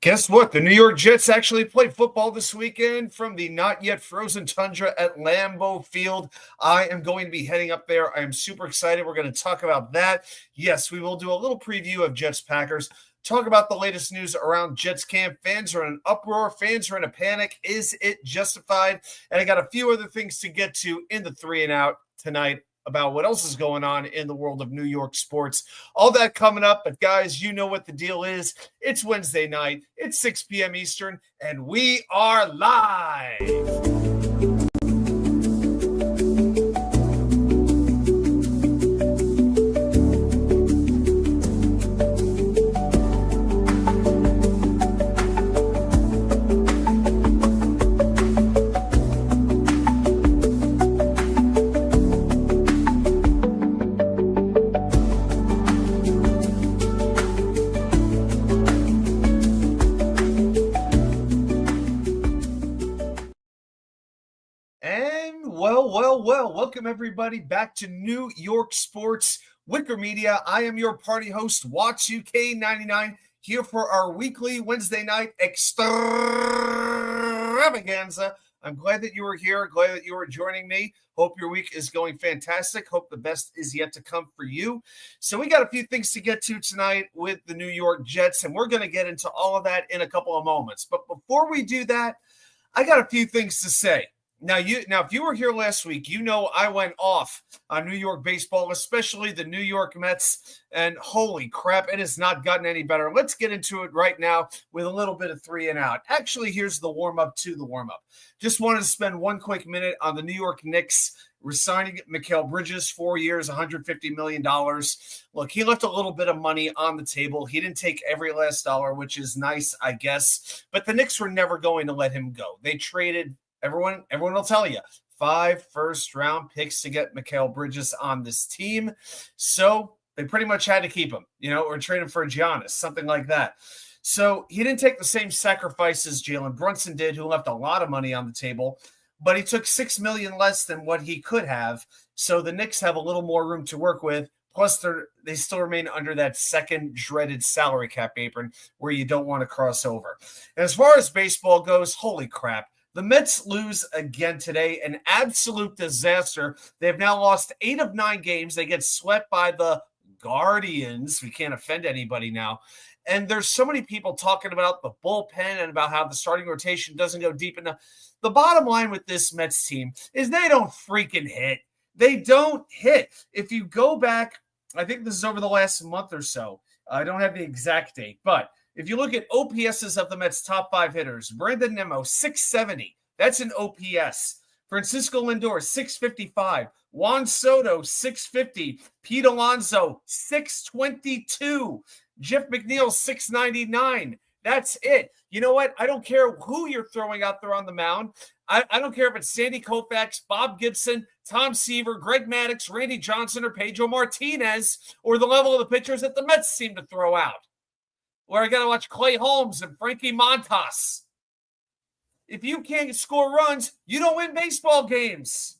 Guess what? The New York Jets actually played football this weekend from the not yet frozen tundra at Lambeau Field. I am going to be heading up there. I am super excited. We're going to talk about that. Yes, we will do a little preview of Jets Packers. Talk about the latest news around Jets camp. Fans are in an uproar. Fans are in a panic. Is it justified? And I got a few other things to get to in the 3 and Out tonight about what else is going on in the world of New York sports. All that coming up. But guys, you know what the deal is. It's Wednesday night. It's 6 p.m. Eastern, and we are live. Well, welcome everybody back to New York Sports WickerMedia. I am your party host, Watts UK99, here for our weekly Wednesday night extravaganza. I'm glad that you were here. Glad that you were joining me. Hope your week is going fantastic. Hope the best is yet to come for you. So we got a few things to get to tonight with the New York Jets, and we're going to get into all of that in a couple of moments. But before we do that, I got a few things to say. Now, if you were here last week, you know I went off on New York baseball, especially the New York Mets, and holy crap, it has not gotten any better. Let's get into it right now with a little bit of 3 and Out. Actually, here's the warm-up to the warm-up. Just wanted to spend one quick minute on the New York Knicks resigning Mikal Bridges, 4 years, $150 million. Look, he left a little bit of money on the table. He didn't take every last dollar, which is nice, I guess. But the Knicks were never going to let him go. They traded Everyone will tell you 5 first-round picks to get Mikal Bridges on this team. So they pretty much had to keep him, or trade him for Giannis, something like that. So he didn't take the same sacrifices Jalen Brunson did, who left a lot of money on the table, but he took $6 million less than what he could have. So the Knicks have a little more room to work with. Plus, they still remain under that second dreaded salary cap apron where you don't want to cross over. And as far as baseball goes, holy crap. The Mets lose again today, an absolute disaster. They have now lost 8 of 9 games. They get swept by the Guardians. We can't offend anybody now. And there's so many people talking about the bullpen and about how the starting rotation doesn't go deep enough. The bottom line with this Mets team is they don't freaking hit. They don't hit. If you go back, I think this is over the last month or so. I don't have the exact date, but if you look at OPSs of the Mets' top 5 hitters, Brandon Nimmo, 670. That's an OPS. Francisco Lindor, 655. Juan Soto, 650. Pete Alonso, 622. Jeff McNeil, 699. That's it. You know what? I don't care who you're throwing out there on the mound. I don't care if it's Sandy Koufax, Bob Gibson, Tom Seaver, Greg Maddux, Randy Johnson, or Pedro Martinez, or the level of the pitchers that the Mets seem to throw out. Where I got to watch Clay Holmes and Frankie Montas. If you can't score runs, you don't win baseball games.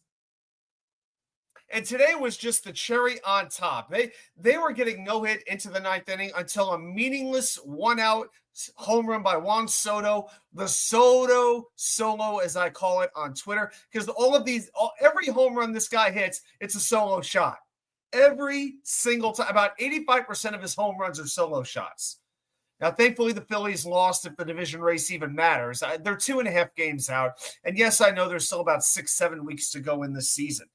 And today was just the cherry on top. They were getting no hit into the 9th inning until a meaningless 1-out home run by Juan Soto, the Soto solo, as I call it on Twitter, because every home run this guy hits, it's a solo shot. Every single time, about 85% of his home runs are solo shots. Now, thankfully, the Phillies lost if the division race even matters. They're 2.5 games out. And yes, I know there's still about 6-7 weeks to go in this season.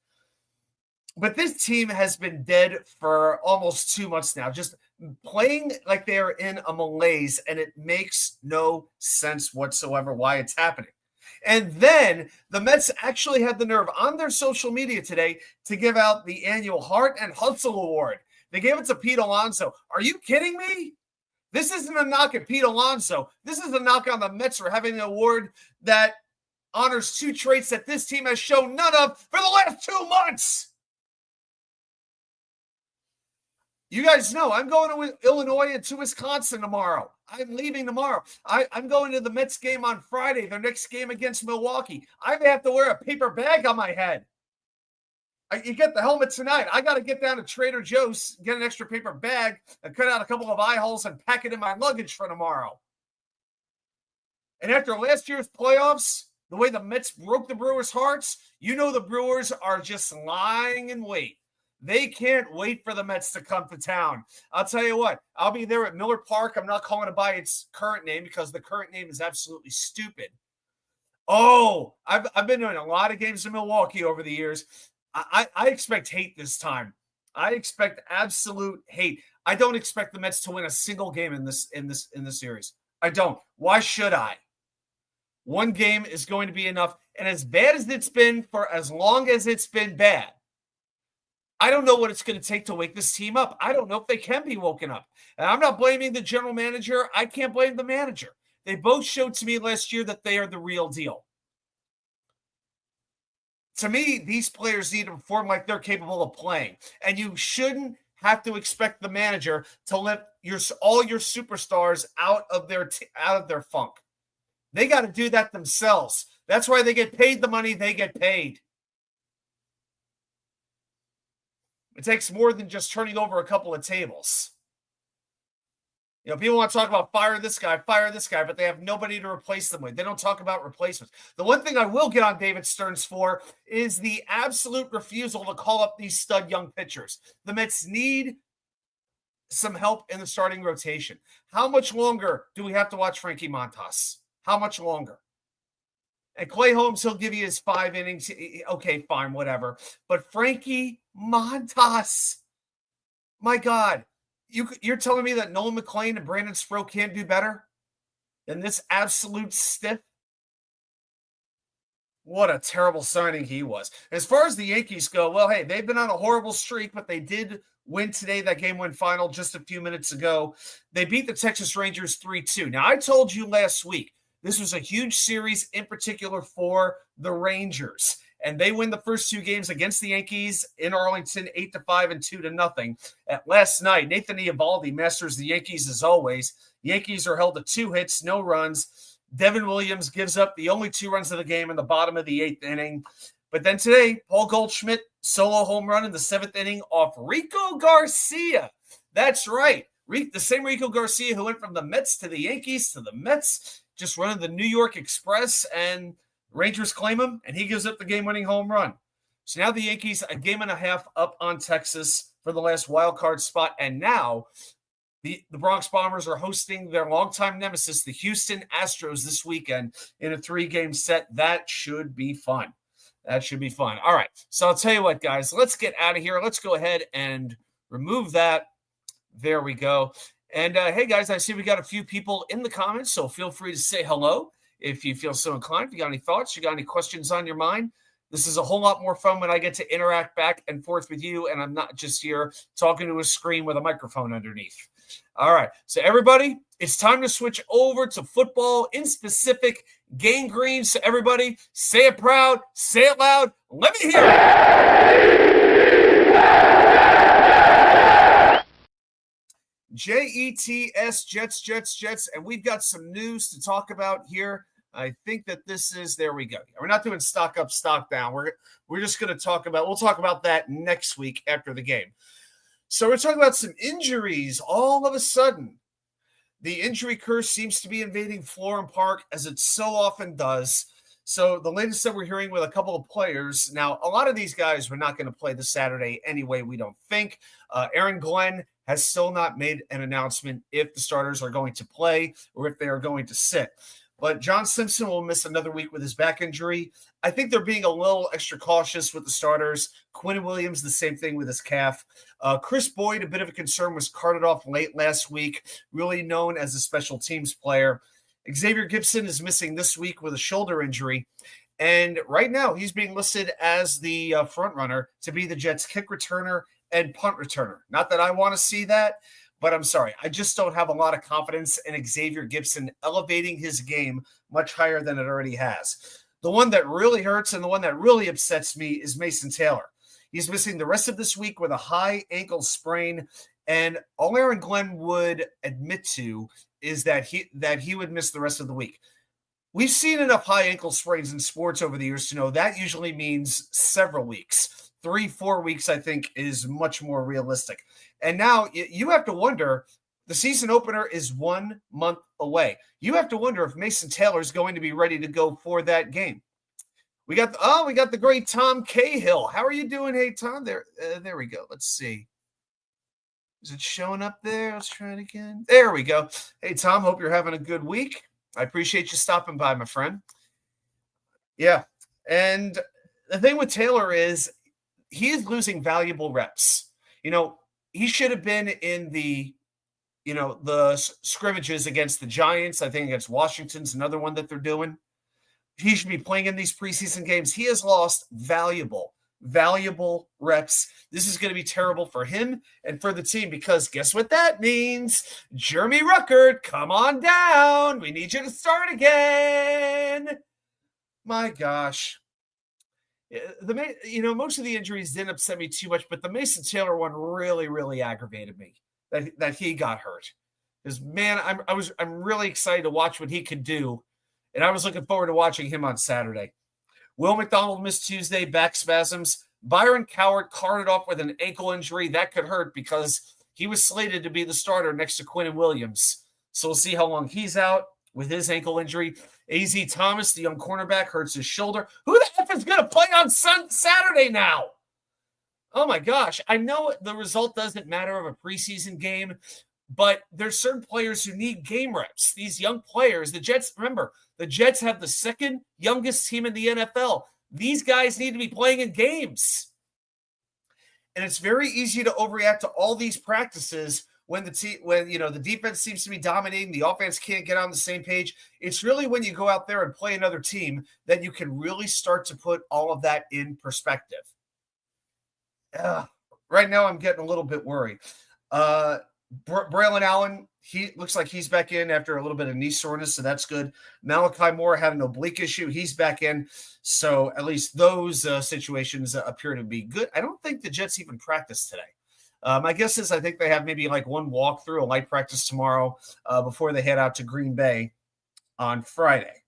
But this team has been dead for almost 2 months now, just playing like they're in a malaise, and it makes no sense whatsoever why it's happening. And then the Mets actually had the nerve on their social media today to give out the annual Heart and Hustle Award. They gave it to Pete Alonso. Are you kidding me? This isn't a knock at Pete Alonso. This is a knock on the Mets for having an award that honors 2 traits that this team has shown none of for the last 2 months. You guys know I'm going to Illinois and to Wisconsin tomorrow. I'm leaving tomorrow. I'm going to the Mets game on Friday, their next game against Milwaukee. I may have to wear a paper bag on my head. You get the helmet tonight. I got to get down to Trader Joe's, get an extra paper bag, and cut out a couple of eye holes and pack it in my luggage for tomorrow. And after last year's playoffs, the way the Mets broke the Brewers' hearts, you know the Brewers are just lying in wait. They can't wait for the Mets to come to town. I'll tell you what, I'll be there at Miller Park. I'm not calling it by its current name because the current name is absolutely stupid. Oh, I've been doing a lot of games in Milwaukee over the years. I expect hate this time. I expect absolute hate. I don't expect the Mets to win a single game in this series. I don't. Why should I? One game is going to be enough. And as bad as it's been for as long as it's been bad, I don't know what it's going to take to wake this team up. I don't know if they can be woken up. And I'm not blaming the general manager. I can't blame the manager. They both showed to me last year that they are the real deal. To me, these players need to perform like they're capable of playing. And you shouldn't have to expect the manager to let all your superstars out of their funk. They got to do that themselves. That's why they get paid the money they get paid. It takes more than just turning over a couple of tables. You know, people want to talk about fire this guy, but they have nobody to replace them with. They don't talk about replacements. The one thing I will get on David Stearns for is the absolute refusal to call up these stud young pitchers. The Mets need some help in the starting rotation. How much longer do we have to watch Frankie Montas? How much longer? And Clay Holmes, he'll give you his 5 innings. Okay, fine, whatever. But Frankie Montas, my God, you're telling me that Nolan McLean and Brandon Sproat can't do better than this absolute stiff? What a terrible signing he was. As far as the Yankees go, well, hey, they've been on a horrible streak, but they did win today, that game-win final just a few minutes ago. They beat the Texas Rangers 3-2. Now, I told you last week, this was a huge series in particular for the Rangers. And they win the first 2 games against the Yankees in Arlington, 8-5 and 2-0. Last night, Nathan Eovaldi masters the Yankees as always. Yankees are held to 2 hits, no runs. Devin Williams gives up the only 2 runs of the game in the bottom of the 8th inning. But then today, Paul Goldschmidt, solo home run in the 7th inning off Rico Garcia. That's right. The same Rico Garcia who went from the Mets to the Yankees to the Mets, just running the New York Express, and Rangers claim him, and he gives up the game-winning home run. So now the Yankees, a game and a half up on Texas for the last wild card spot, and now the Bronx Bombers are hosting their longtime nemesis, the Houston Astros, this weekend in a 3-game set. That should be fun. That should be fun. All right, so I'll tell you what, guys. Let's get out of here. Let's go ahead and remove that. There we go. And, hey, guys, I see we got a few people in the comments, so feel free to say hello if you feel so inclined. If you got any thoughts, you got any questions on your mind. This is a whole lot more fun when I get to interact back and forth with you, and I'm not just here talking to a screen with a microphone underneath. All right, so everybody, it's time to switch over to football, in specific, Gang Green. So everybody, say it proud, say it loud. Let me hear it. Jets, Jets, and we've got some news to talk about here. I think that this is, there we go. We're not doing stock up, stock down. We're just going to talk about, we'll talk about that next week after the game. So we're talking about some injuries. All of a sudden, the injury curse seems to be invading Florham Park, as it so often does. So the latest that we're hearing with a couple of players, now a lot of these guys were not going to play this Saturday anyway, we don't think. Aaron Glenn has still not made an announcement if the starters are going to play or if they are going to sit. But John Simpson will miss another week with his back injury. I think they're being a little extra cautious with the starters. Quinn Williams, the same thing with his calf. Chris Boyd, a bit of a concern, was carted off late last week, really known as a special teams player. Xavier Gibson is missing this week with a shoulder injury. And right now, he's being listed as the front runner to be the Jets' kick returner and punt returner. Not that I want to see that, but I'm sorry. I just don't have a lot of confidence in Xavier Gibson elevating his game much higher than it already has. The one that really hurts and the one that really upsets me is Mason Taylor. He's missing the rest of this week with a high ankle sprain, and all Aaron Glenn would admit to is that he would miss the rest of the week. We've seen enough high ankle sprains in sports over the years to know that usually means several weeks. 3-4 weeks, I think, is much more realistic. And now you have to wonder, The season opener is 1 month away. You have to wonder if Mason Taylor is going to be ready to go for that game. We got the great Tom Cahill. How are you doing? Hey, Tom. There we go. Let's see. Is it showing up there? Let's try it again. There we go. Hey, Tom, hope you're having a good week. I appreciate you stopping by, my friend. Yeah. And the thing with Taylor is he is losing valuable reps. He should have been in the scrimmages against the Giants. I think against Washington's another one that they're doing. He should be playing in these preseason games. He has lost valuable reps. This is going to be terrible for him and for the team because guess what that means? Jeremy Ruckert, come on down. We need you to start again. My gosh. Most of the injuries didn't upset me too much, but the Mason Taylor one really, really aggravated me that he got hurt. Because, man, I'm really excited to watch what he could do, and I was looking forward to watching him on Saturday. Will McDonald missed Tuesday, back spasms. Byron Cowart carted off with an ankle injury. That could hurt because he was slated to be the starter next to Quinnen Williams. So we'll see how long he's out with his ankle injury. A.Z. Thomas, the young cornerback, hurts his shoulder. Who the F is going to play on Saturday now? Oh, my gosh. I know the result doesn't matter of a preseason game, but there's certain players who need game reps. These young players, the Jets have the second youngest team in the NFL. These guys need to be playing in games. And it's very easy to overreact to all these practices when the defense seems to be dominating, the offense can't get on the same page. It's really when you go out there and play another team that you can really start to put all of that in perspective. Right now, I'm getting a little bit worried. Braylon Allen, he looks like he's back in after a little bit of knee soreness, so that's good. Malachi Moore had an oblique issue. He's back in. So at least those situations appear to be good. I don't think the Jets even practiced today. My guess is I think they have maybe like one walkthrough, a light practice tomorrow before they head out to Green Bay on Friday.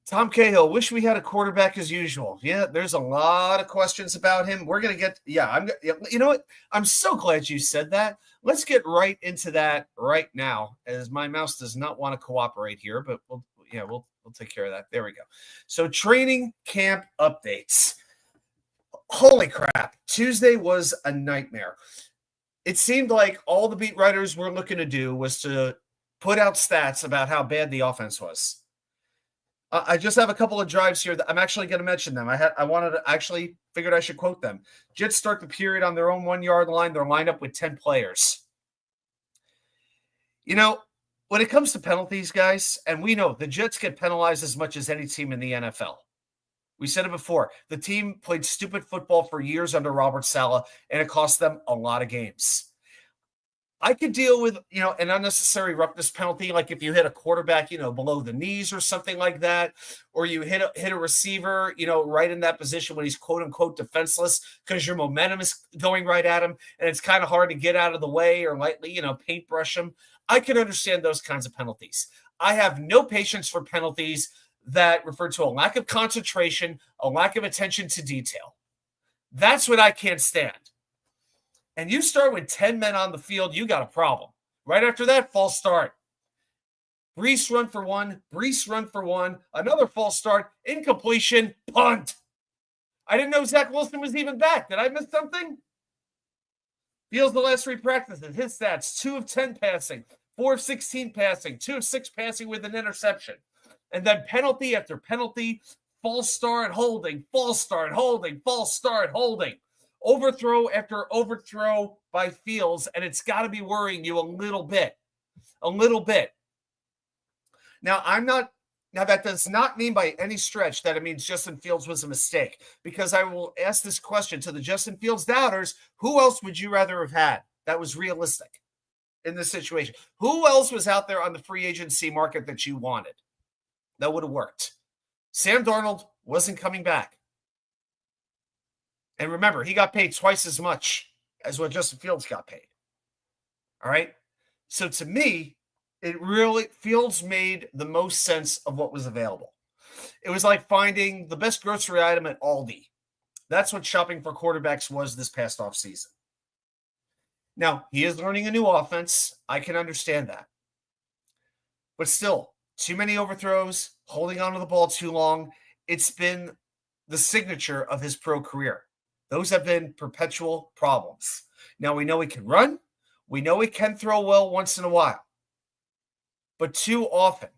Tom Cahill, wish we had a quarterback as usual. Yeah, there's a lot of questions about him. We're going to get – you know what? I'm so glad you said that. Let's get right into that right now as my mouse does not want to cooperate here, but we'll take care of that. There we go. So training camp updates. Holy crap. Tuesday was a nightmare. It seemed like all the beat writers were looking to do was to put out stats about how bad the offense was. I just have a couple of drives here that I'm actually going to mention them. Figured I should quote them. Jets start the period on their own 1-yard line. They're lined up with 10 players. When it comes to penalties, guys, and we know the Jets get penalized as much as any team in the NFL. We said it before. The team played stupid football for years under Robert Saleh, and it cost them a lot of games. I could deal with, an unnecessary roughness penalty, like if you hit a quarterback, below the knees or something like that, or you hit a receiver, right in that position when he's quote unquote defenseless because your momentum is going right at him and it's kind of hard to get out of the way or lightly, paintbrush him. I can understand those kinds of penalties. I have no patience for penalties that refer to a lack of concentration, a lack of attention to detail. That's what I can't stand. And you start with 10 men on the field, you got a problem. Right after that, false start. Brees run for one, another false start, incompletion, punt. I didn't know Zach Wilson was even back. Did I miss something? Fields the last 3 practices. His stats, 2 of 10 passing, 4 of 16 passing, 2 of 6 passing with an interception. And then penalty after penalty, false start, holding, false start, holding, false start, holding. Overthrow after overthrow by Fields, and it's got to be worrying you a little bit. Now, that does not mean by any stretch that it means Justin Fields was a mistake, because I will ask this question to the Justin Fields doubters. Who else would you rather have had that was realistic in this situation? Who else was out there on the free agency market that you wanted that would have worked? Sam Darnold wasn't coming back. And remember, he got paid twice as much as what Justin Fields got paid. All right? So to me, Fields made the most sense of what was available. It was like finding the best grocery item at Aldi. That's what shopping for quarterbacks was this past offseason. Now, he is learning a new offense. I can understand that. But still, too many overthrows, holding on to the ball too long. It's been the signature of his pro career. Those have been perpetual problems. Now, we know he can run. We know he can throw well once in a while. But too often,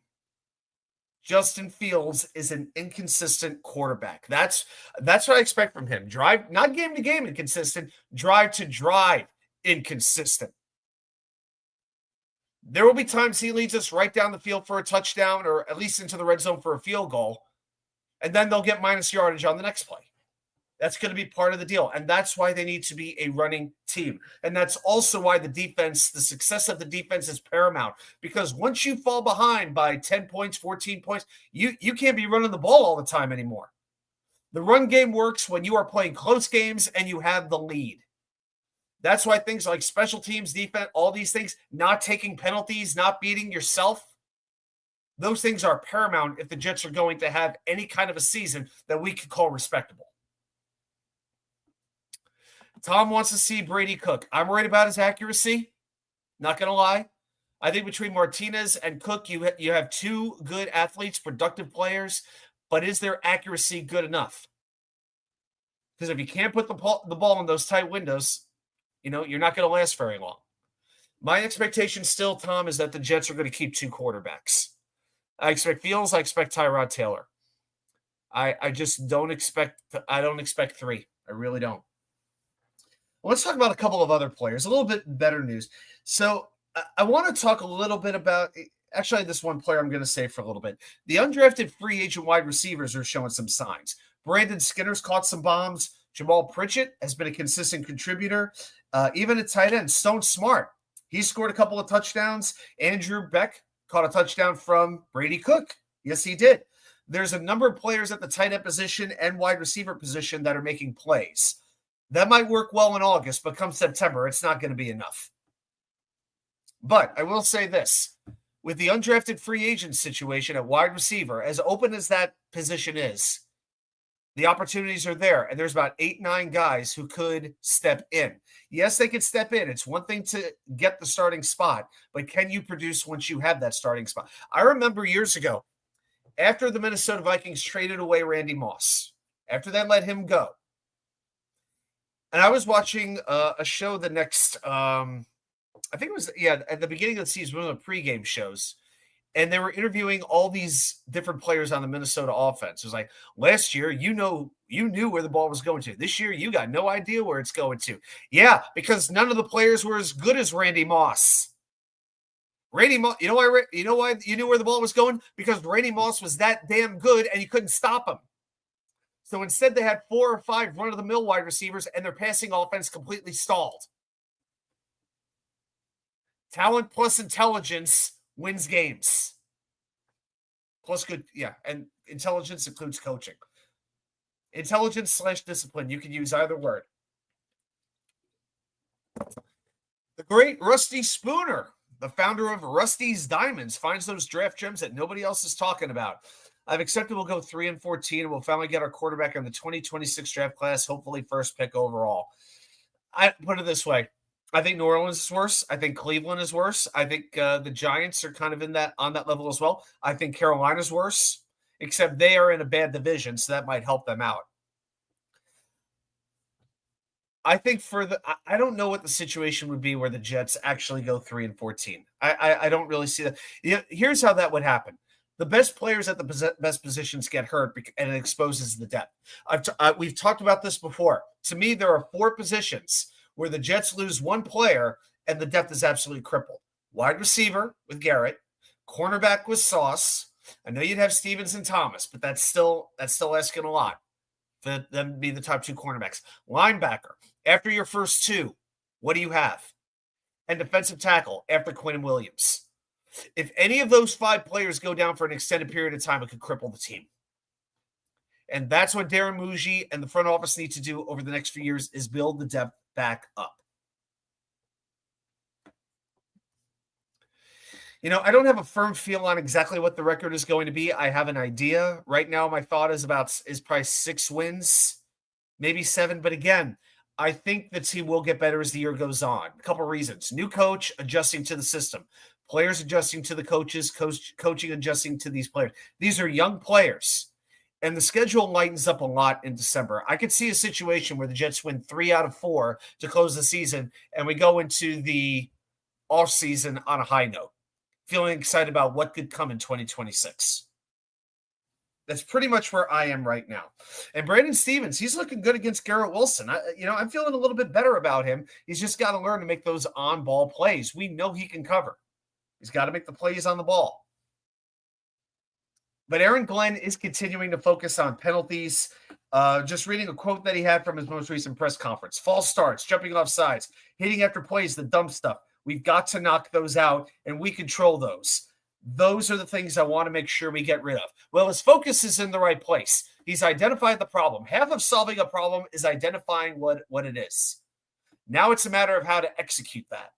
Justin Fields is an inconsistent quarterback. That's what I expect from him. Drive, not game to game inconsistent, drive to drive inconsistent. There will be times he leads us right down the field for a touchdown or at least into the red zone for a field goal, and then they'll get minus yardage on the next play. That's going to be part of the deal, and that's why they need to be a running team. And that's also why the success of the defense is paramount, because once you fall behind by 10 points, 14 points, you can't be running the ball all the time anymore. The run game works when you are playing close games and you have the lead. That's why things like special teams, defense, all these things, not taking penalties, not beating yourself, those things are paramount if the Jets are going to have any kind of a season that we could call respectable. Tom wants to see Brady Cook. I'm worried about his accuracy. Not going to lie. I think between Martinez and Cook, you have two good athletes, productive players, but is their accuracy good enough? Because if you can't put the ball in those tight windows, you're not going to last very long. My expectation still, Tom, is that the Jets are going to keep two quarterbacks. I expect Fields. I expect Tyrod Taylor. I just don't expect three. I really don't. Let's talk about a couple of other players, a little bit better news. So I want to talk a little bit about, actually, this one player I'm going to say for a little bit. The undrafted free agent wide receivers are showing some signs. Brandon Skinner's caught some bombs. Jamal Pritchett has been a consistent contributor. Even at tight end, Stone Smart, he scored a couple of touchdowns. Andrew Beck caught a touchdown from Brady Cook. Yes, he did. There's a number of players at the tight end position and wide receiver position that are making plays. That might work well in August, but come September, it's not going to be enough. But I will say this. With the undrafted free agent situation at wide receiver, as open as that position is, the opportunities are there. And there's about 8-9 guys who could step in. Yes, they could step in. It's one thing to get the starting spot, but can you produce once you have that starting spot? I remember years ago, after the Minnesota Vikings traded away Randy Moss, after they let him go, and I was watching a show the next, I think it was, at the beginning of the season, one of the pregame shows, and they were interviewing all these different players on the Minnesota offense. It was like, last year, you knew where the ball was going to. This year, you got no idea where it's going to. Yeah, because none of the players were as good as Randy Moss. Randy Moss, you know why you knew where the ball was going? Because Randy Moss was that damn good, and you couldn't stop him. So instead, they had 4 or 5 run-of-the-mill wide receivers, and their passing offense completely stalled. Talent plus intelligence wins games. Plus good, and intelligence includes coaching. Intelligence / discipline, you can use either word. The great Rusty Spooner, the founder of Rusty's Diamonds, finds those draft gems that nobody else is talking about. I've accepted we'll go 3-14, and we'll finally get our quarterback in the 2026 draft class, hopefully first pick overall. I put it this way. I think New Orleans is worse. I think Cleveland is worse. I think the Giants are kind of on that level as well. I think Carolina's worse, except they are in a bad division, so that might help them out. I think I don't know what the situation would be where the Jets actually go 3-14. I don't really see that. Here's how that would happen. The best players at the best positions get hurt, and it exposes the depth. We've talked about this before. To me, there are 4 positions where the Jets lose one player and the depth is absolutely crippled. Wide receiver with Garrett, cornerback with Sauce. I know you'd have Stevens and Thomas, but that's still asking a lot for them to be the top 2 cornerbacks. Linebacker, after your first 2, what do you have? And defensive tackle after Quinn and Williams. If any of those 5 players go down for an extended period of time, it could cripple the team. And that's what Darren Muji and the front office need to do over the next few years, is build the depth back up. I don't have a firm feel on exactly what the record is going to be. I have an idea. Right now, my thought is probably 6 wins, maybe 7. But again, I think the team will get better as the year goes on. A couple of reasons. New coach adjusting to the system. Players adjusting to the coaches, coaching adjusting to these players. These are young players, and the schedule lightens up a lot in December. I could see a situation where the Jets win 3 out of 4 to close the season, and we go into the offseason on a high note, feeling excited about what could come in 2026. That's pretty much where I am right now. And Brandon Stevens, he's looking good against Garrett Wilson. I'm feeling a little bit better about him. He's just got to learn to make those on-ball plays. We know he can cover. He's got to make the plays on the ball. But Aaron Glenn is continuing to focus on penalties. Just reading a quote that he had from his most recent press conference. False starts, jumping off sides, hitting after plays, the dumb stuff. We've got to knock those out, and we control those. Those are the things I want to make sure we get rid of. Well, his focus is in the right place. He's identified the problem. Half of solving a problem is identifying what it is. Now it's a matter of how to execute that.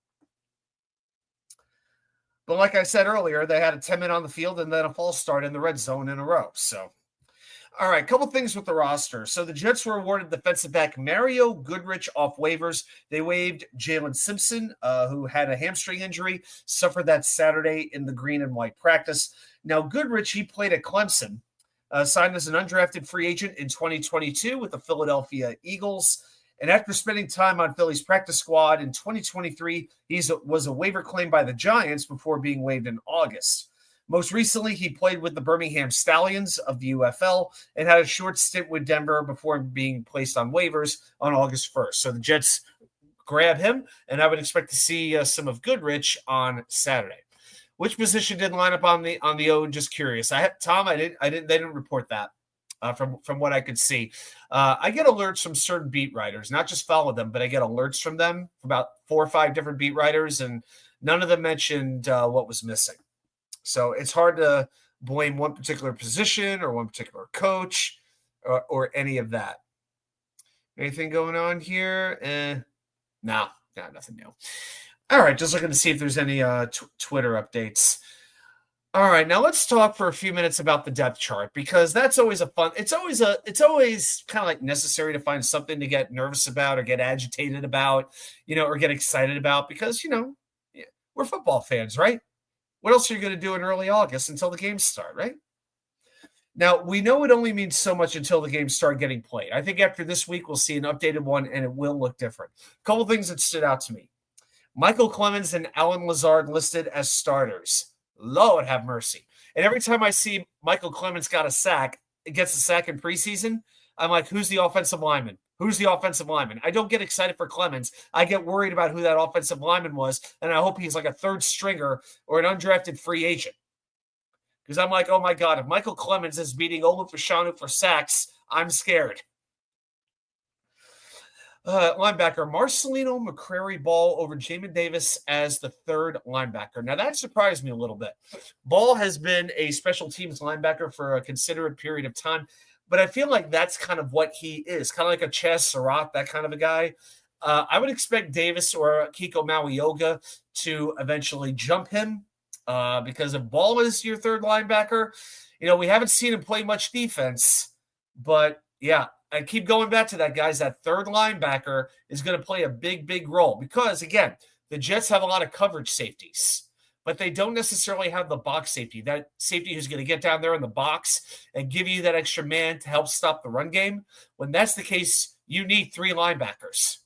But like I said earlier, they had a 10-minute on the field and then a false start in the red zone in a row. So, all right, a couple things with the roster. So the Jets were awarded defensive back Mario Goodrich off waivers. They waived Jalen Simpson, who had a hamstring injury, suffered that Saturday in the green and white practice. Now, Goodrich, he played at Clemson, signed as an undrafted free agent in 2022 with the Philadelphia Eagles. And after spending time on Philly's practice squad in 2023, he was a waiver claim by the Giants before being waived in August. Most recently, he played with the Birmingham Stallions of the UFL and had a short stint with Denver before being placed on waivers on August 1st. So the Jets grab him, and I would expect to see some of Goodrich on Saturday. Which position didn't line up on the O? Just curious. They didn't report that. From what I could see. I get alerts from certain beat writers, not just follow them, but I get alerts from them, about 4 or 5 different beat writers, and none of them mentioned what was missing. So it's hard to blame one particular position or one particular coach or any of that. Anything going on here? No, nothing new. All right, just looking to see if there's any Twitter updates. All right, now let's talk for a few minutes about the depth chart, because that's always it's always kind of like necessary to find something to get nervous about or get agitated about, or get excited about, because, we're football fans, right? What else are you going to do in early August until the games start, right? Now, we know it only means so much until the games start getting played. I think after this week, we'll see an updated one, and it will look different. A couple things that stood out to me. Michael Clemens and Alan Lazard listed as starters. Lord have mercy. And every time I see Michael Clemens gets a sack in preseason, I'm like, who's the offensive lineman? Who's the offensive lineman? I don't get excited for Clemens. I get worried about who that offensive lineman was, and I hope he's like a third stringer or an undrafted free agent. Because I'm like, oh my God, if Michael Clemens is beating Olu Fashanu for sacks, I'm scared. Linebacker Marcelino McCrary-Ball over Jamin Davis as the third linebacker. Now, that surprised me a little bit. Ball has been a special teams linebacker for a considerate period of time, but I feel like that's kind of what he is, kind of like a Chaz Surratt, that kind of a guy. I would expect Davis or Kiko Mauioga to eventually jump him because if Ball is your third linebacker, we haven't seen him play much defense, but yeah, I keep going back to that, guys. That third linebacker is going to play a big, big role because, again, the Jets have a lot of coverage safeties, but they don't necessarily have the box safety. That safety who's going to get down there in the box and give you that extra man to help stop the run game. When that's the case, you need 3 linebackers.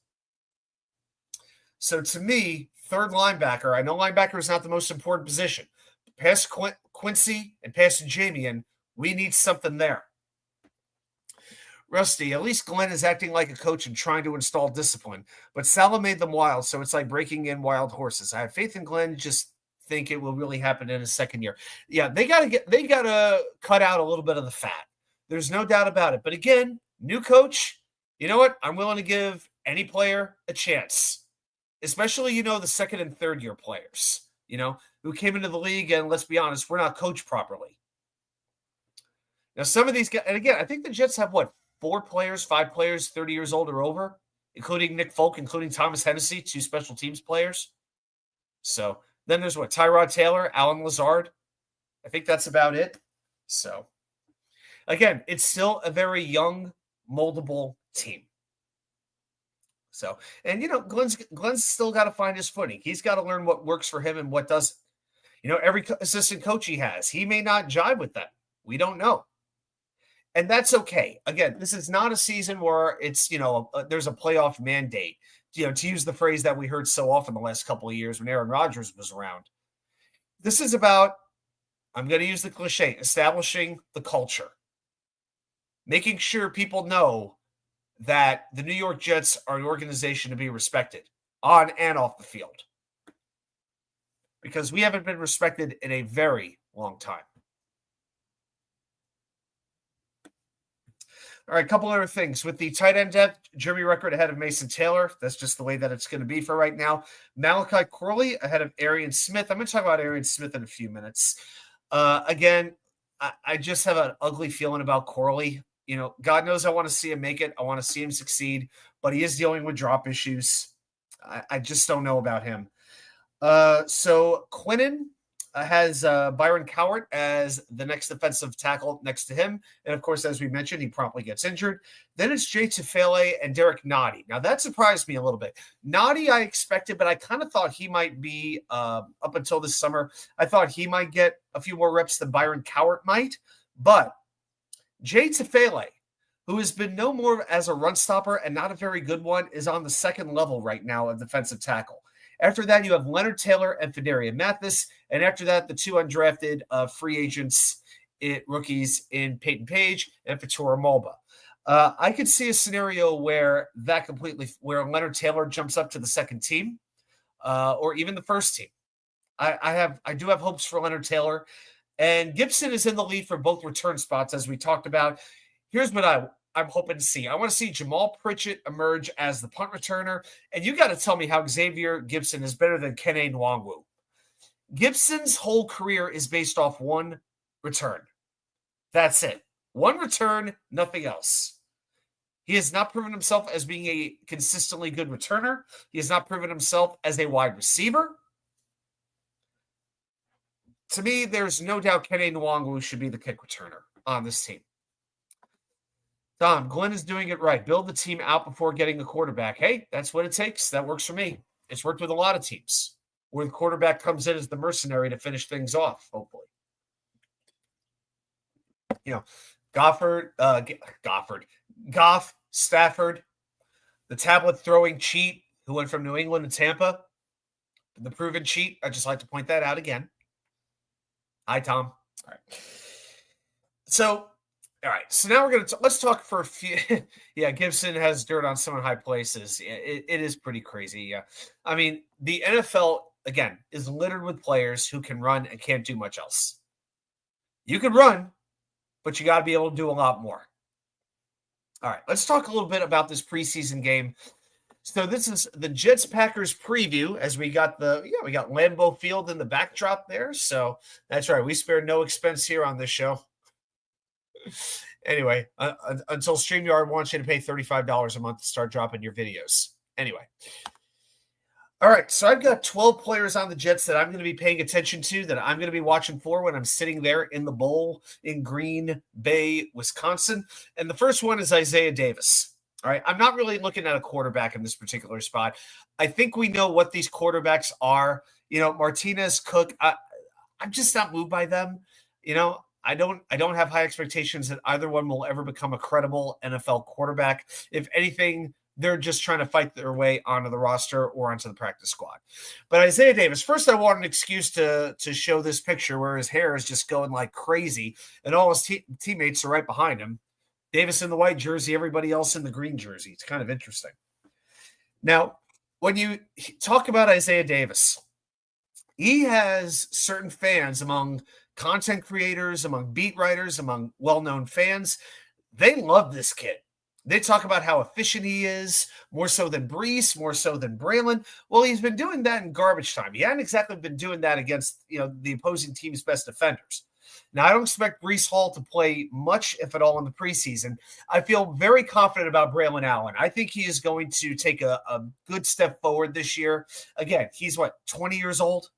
So to me, third linebacker, I know linebacker is not the most important position. Past Quincy and past Jamian, we need something there. Rusty, at least Glenn is acting like a coach and trying to install discipline, but Salah made them wild, so it's like breaking in wild horses. I have faith in Glenn, just think it will really happen in his second year. Yeah, they gotta cut out a little bit of the fat. There's no doubt about it. But again, new coach, you know what? I'm willing to give any player a chance, especially, the second and third year players, who came into the league, and let's be honest, we're not coached properly. Now, some of these guys, and again, I think the Jets have 5 players, 30 years old or over, including Nick Folk, including Thomas Hennessy, 2 special teams players. So then there's Tyrod Taylor, Alan Lazard. I think that's about it. So again, it's still a very young, moldable team. So, and Glenn's still got to find his footing. He's got to learn what works for him and what doesn't. Every assistant coach he has, he may not jive with them. We don't know. And that's okay. Again, this is not a season where it's, there's a playoff mandate, to use the phrase that we heard so often the last couple of years when Aaron Rodgers was around. This is about, I'm going to use the cliche, establishing the culture, making sure people know that the New York Jets are an organization to be respected on and off the field, because we haven't been respected in a very long time. All right, a couple other things. With the tight end depth, Jeremy Ruckert ahead of Mason Taylor. That's just the way that it's going to be for right now. Malachi Corley ahead of Arian Smith. I'm going to talk about Arian Smith in a few minutes. Again, I just have an ugly feeling about Corley. God knows I want to see him make it. I want to see him succeed, but he is dealing with drop issues. I just don't know about him. So Quinnen has Byron Cowart as the next defensive tackle next to him. And of course, as we mentioned, he promptly gets injured. Then it's Jay Tufele and Derek Noddy. Now that surprised me a little bit. Noddy I expected, but I kind of thought he might be up until this summer. I thought he might get a few more reps than Byron Cowart might. But Jay Tufele, who has been no more as a run stopper and not a very good one, is on the second level right now of defensive tackle. After that, you have Leonard Taylor and Fedarian Mathis. And after that, the two undrafted free agents, rookies in Peyton Page and Fatura Mulba. I could see a scenario where Leonard Taylor jumps up to the second team or even the first team. I do have hopes for Leonard Taylor. And Gibson is in the lead for both return spots, as we talked about. Here's what I'm hoping to see. I want to see Jamal Pritchett emerge as the punt returner. And you got to tell me how Xavier Gibson is better than Kene Nwangwu. Gibson's whole career is based off one return. That's it. One return, nothing else. He has not proven himself as being a consistently good returner. He has not proven himself as a wide receiver. To me, there's no doubt Kene Nwangwu should be the kick returner on this team. Tom, Glenn is doing it right. Build the team out before getting a quarterback. Hey, that's what it takes. That works for me. It's worked with a lot of teams where the quarterback comes in as the mercenary to finish things off, hopefully. Goff, Stafford, the tablet throwing cheat who went from New England to Tampa, the proven cheat. I'd just like to point that out again. Hi, Tom. All right. All right, so now we're going to let's talk for a few. Yeah, Gibson has dirt on some high places. It is pretty crazy. Yeah, I mean, the NFL, again, is littered with players who can run and can't do much else. You can run, but you got to be able to do a lot more. All right, let's talk a little bit about this preseason game. So this is the Jets-Packers preview, as we got we got Lambeau Field in the backdrop there. So that's right, we spared no expense here on this show. Anyway, until StreamYard wants you to pay $35 a month to start dropping your videos. Anyway. All right, so I've got 12 players on the Jets that I'm going to be paying attention to, that I'm going to be watching for when I'm sitting there in the bowl in Green Bay, Wisconsin. And the first one is Isaiah Davis. All right, I'm not really looking at a quarterback in this particular spot. I think we know what these quarterbacks are. Martinez, Cook, I'm just not moved by them. I don't have high expectations that either one will ever become a credible NFL quarterback. If anything, they're just trying to fight their way onto the roster or onto the practice squad. But Isaiah Davis, first I want an excuse to show this picture where his hair is just going like crazy and all his teammates are right behind him. Davis in the white jersey, everybody else in the green jersey. It's kind of interesting. Now, when you talk about Isaiah Davis, he has certain fans among content creators, among beat writers, among well-known fans. They love this kid. They talk about how efficient he is, more so than Brees, more so than Braylon. Well, he's been doing that in garbage time. He hadn't exactly been doing that against the opposing team's best defenders. Now, I don't expect Brees Hall to play much, if at all, in the preseason. I feel very confident about Braylon Allen. I think he is going to take a good step forward this year. Again, he's 20 years old?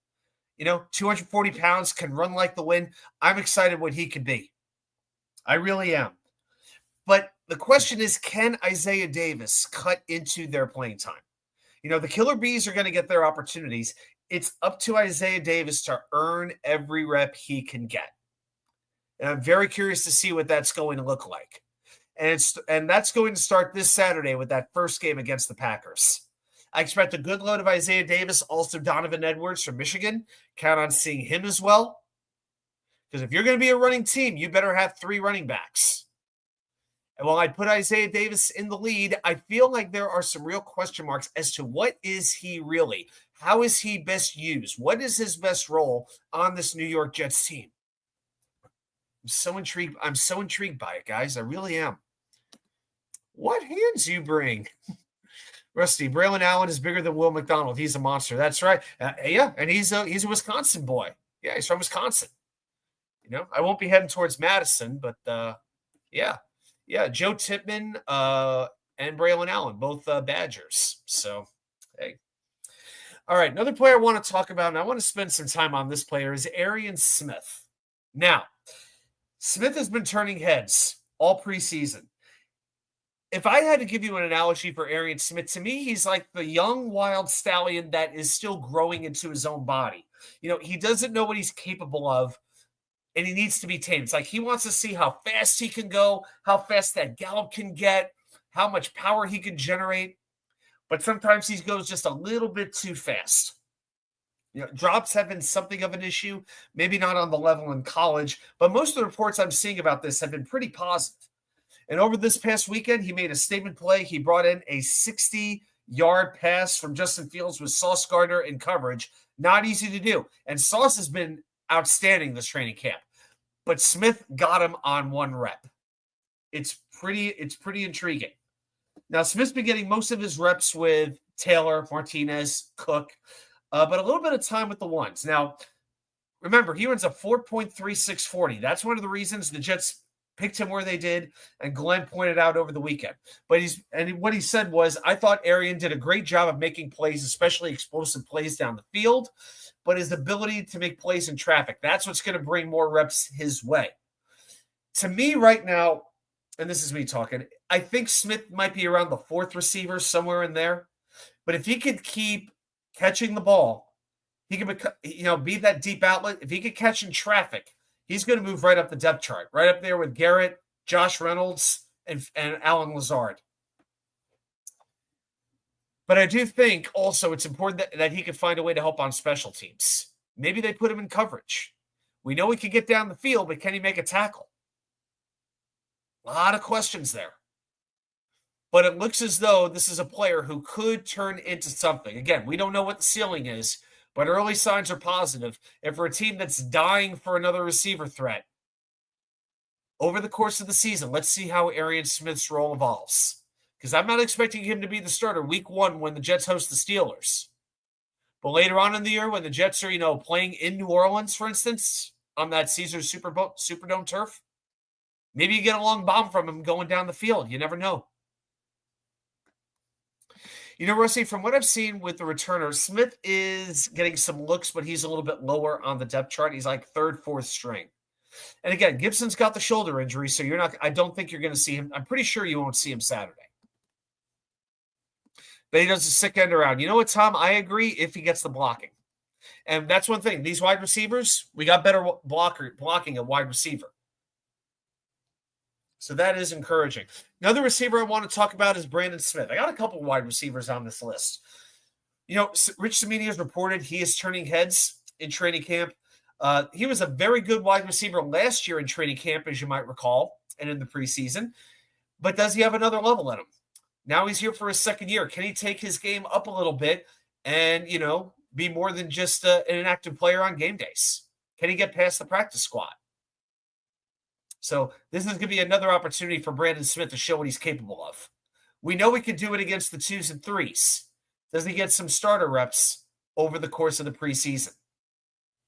240 pounds, can run like the wind. I'm excited what he could be. I really am. But The question is, can Isaiah Davis cut into their playing time? The Killer Bees are going to get their opportunities. It's up to Isaiah Davis to earn every rep he can get. And I'm very curious to see what that's going to look like. And that's going to start this Saturday with that first game against the Packers. I expect a good load of Isaiah Davis, also Donovan Edwards from Michigan. Count on seeing him as well. Because if you're going to be a running team, you better have 3 running backs. And while I put Isaiah Davis in the lead, I feel like there are some real question marks as to what is he really? How is he best used? What is his best role on this New York Jets team? I'm so intrigued. I'm so intrigued by it, guys. I really am. What hands you bring? Rusty, Braylon Allen is bigger than Will McDonald. He's a monster. That's right. Yeah, and he's a Wisconsin boy. Yeah, he's from Wisconsin. I won't be heading towards Madison, but yeah. Joe Tippmann and Braylon Allen, both Badgers. So, hey. All right, another player I want to talk about, and I want to spend some time on this player, is Arian Smith. Now, Smith has been turning heads all preseason. If I had to give you an analogy for Arian Smith, to me, he's like the young wild stallion that is still growing into his own body. He doesn't know what he's capable of, and he needs to be tamed. It's like he wants to see how fast he can go, how fast that gallop can get, how much power he can generate. But sometimes he goes just a little bit too fast. Drops have been something of an issue, maybe not on the level in college, but most of the reports I'm seeing about this have been pretty positive. And over this past weekend, he made a statement play. He brought in a 60-yard pass from Justin Fields with Sauce Gardner in coverage. Not easy to do. And Sauce has been outstanding this training camp. But Smith got him on 1 rep. It's pretty intriguing. Now, Smith's been getting most of his reps with Taylor, Martinez, Cook, but a little bit of time with the ones. Now, remember, he runs a 4.3640. That's one of the reasons the Jets picked him where they did, and Glenn pointed out over the weekend. But what he said was, I thought Arian did a great job of making plays, especially explosive plays down the field, but his ability to make plays in traffic, that's what's going to bring more reps his way. To me right now, and this is me talking, I think Smith might be around the 4th receiver, somewhere in there. But if he could keep catching the ball, he can be that deep outlet. If he could catch in traffic, he's going to move right up the depth chart, right up there with Garrett, Josh Reynolds, and Alan Lazard. But I do think also it's important that he could find a way to help on special teams. Maybe they put him in coverage. We know he can get down the field, but can he make a tackle? A lot of questions there. But it looks as though this is a player who could turn into something. Again, we don't know what the ceiling is, but early signs are positive. And for a team that's dying for another receiver threat, over the course of the season, let's see how Arian Smith's role evolves. Because I'm not expecting him to be the starter week 1 when the Jets host the Steelers. But later on in the year, when the Jets are, playing in New Orleans, for instance, on that Caesars Superdome turf, maybe you get a long bomb from him going down the field. You never know. Rusty, from what I've seen with the returner, Smith is getting some looks, but he's a little bit lower on the depth chart. He's like 3rd, 4th string. And again, Gibson's got the shoulder injury, so I don't think you're going to see him. I'm pretty sure you won't see him Saturday. But he does a sick end around. You know what, Tom? I agree if he gets the blocking. And that's one thing. These wide receivers, we got better blocking at wide receiver. So that is encouraging. Another receiver I want to talk about is Brandon Smith. I got a couple wide receivers on this list. Rich Cimini has reported he is turning heads in training camp. He was a very good wide receiver last year in training camp, as you might recall, and in the preseason. But does he have another level in him? Now he's here for his 2nd year. Can he take his game up a little bit and, be more than just an inactive player on game days? Can he get past the practice squad? So this is going to be another opportunity for Brandon Smith to show what he's capable of. We know he can do it against the 2s and 3s. Does he get some starter reps over the course of the preseason?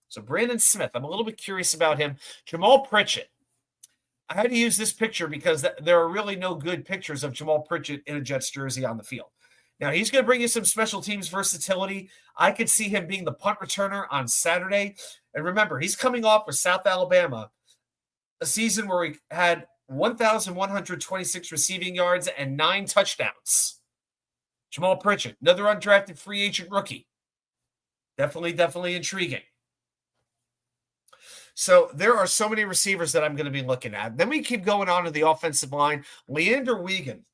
So Brandon Smith, I'm a little bit curious about him. Jamal Pritchett. I had to use this picture because there are really no good pictures of Jamal Pritchett in a Jets jersey on the field. Now, he's going to bring you some special teams versatility. I could see him being the punt returner on Saturday. And remember, he's coming off with South Alabama, a season where he had 1,126 receiving yards and 9 touchdowns. Jamal Pritchett, another undrafted free agent rookie. Definitely intriguing. So there are so many receivers that I'm going to be looking at. Then we keep going on to the offensive line. Leander Wiegand,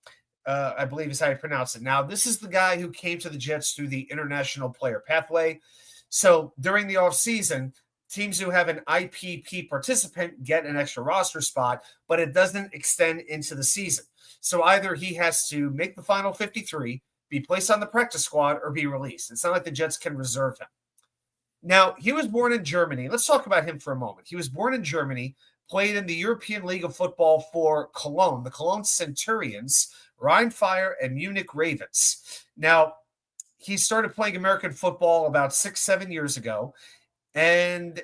I believe is how you pronounce it. Now, this is the guy who came to the Jets through the international player pathway. So during the offseason, teams who have an IPP participant get an extra roster spot, but it doesn't extend into the season. So either he has to make the final 53, be placed on the practice squad, or be released. It's not like the Jets can reserve him. Now, he was born in Germany. Let's talk about him for a moment. He was born in Germany, played in the European League of Football for Cologne, the Cologne Centurions, Rheinfire, and Munich Ravens. Now, he started playing American football about 6-7 years ago, and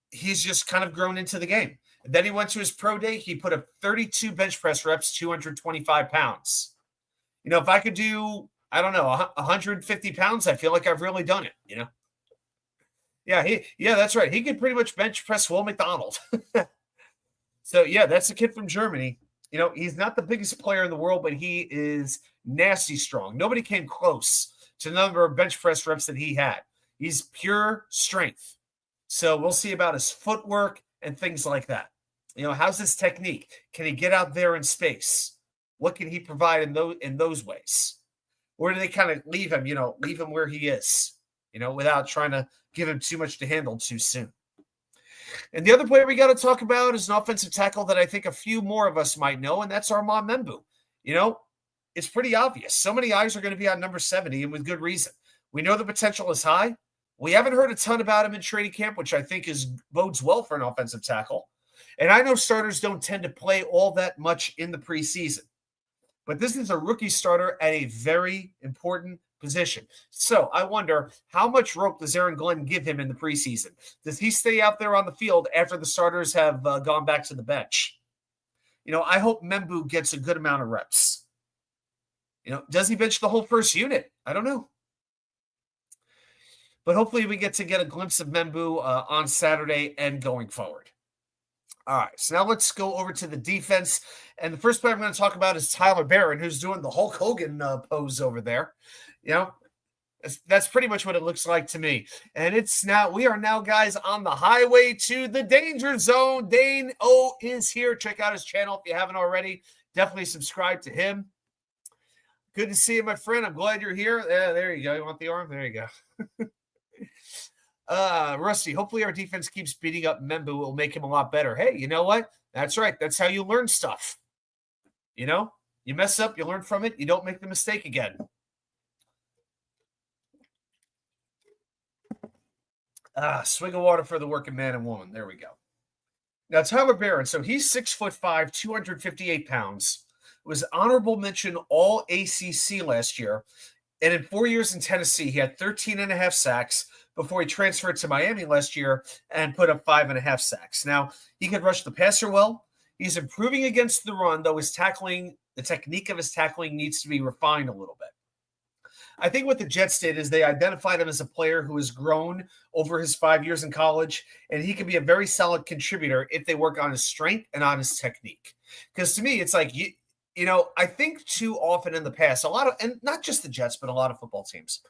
he's just kind of grown into the game. And then he went to his pro day. He put up 32 bench press reps, 225 pounds. You know, if I could do, 150 pounds, I feel like I've really done it, you know? Yeah, that's right. He could pretty much bench press Will McDonald. So, yeah, that's a kid from Germany. You know, he's not the biggest player in the world, but he is nasty strong. Nobody came close to the number of bench press reps that he had. He's pure strength. So we'll see about his footwork and things like that. You know, how's his technique? Can he get out there in space? What can he provide in those ways? Or do they kind of leave him where he is, without trying to give him too much to handle too soon? And the other player we got to talk about is an offensive tackle that I think a few more of us might know, and that's Armand Membou. It's pretty obvious. So many eyes are going to be on number 70, and with good reason. We know the potential is high. We haven't heard a ton about him in training camp, which I think bodes well for an offensive tackle. And I know starters don't tend to play all that much in the preseason. But this is a rookie starter at a very important position. So I wonder, how much rope does Aaron Glenn give him in the preseason? Does he stay out there on the field after the starters have gone back to the bench? I hope Membou gets a good amount of reps. Does he bench the whole first unit? I don't know. But hopefully we get a glimpse of Membou on Saturday and going forward. All right, so now let's go over to the defense. And the first player I'm going to talk about is Tyler Barron, who's doing the Hulk Hogan pose over there. That's pretty much what it looks like to me. And we are now, guys, on the highway to the danger zone. Dane O is here. Check out his channel if you haven't already. Definitely subscribe to him. Good to see you, my friend. I'm glad you're here. Yeah, there you go. You want the arm? There you go. Rusty, hopefully our defense keeps beating up Membou. It will make him a lot better. Hey, you know what? That's right. That's how you learn stuff. You mess up, you learn from it. You don't make the mistake again. Swig of water for the working man and woman. There we go. Now, Tyler Barron. So he's 6'5", 258 pounds. Was honorable mention all ACC last year. And in 4 years in Tennessee, he had 13 and a half sacks before he transferred to Miami last year and put up 5.5 sacks. Now, he could rush the passer well. He's improving against the run, though the technique of his tackling needs to be refined a little bit. I think what the Jets did is they identified him as a player who has grown over his 5 years in college, and he can be a very solid contributor if they work on his strength and on his technique. Because to me, it's like, I think too often in the past, and not just the Jets, but a lot of football teams,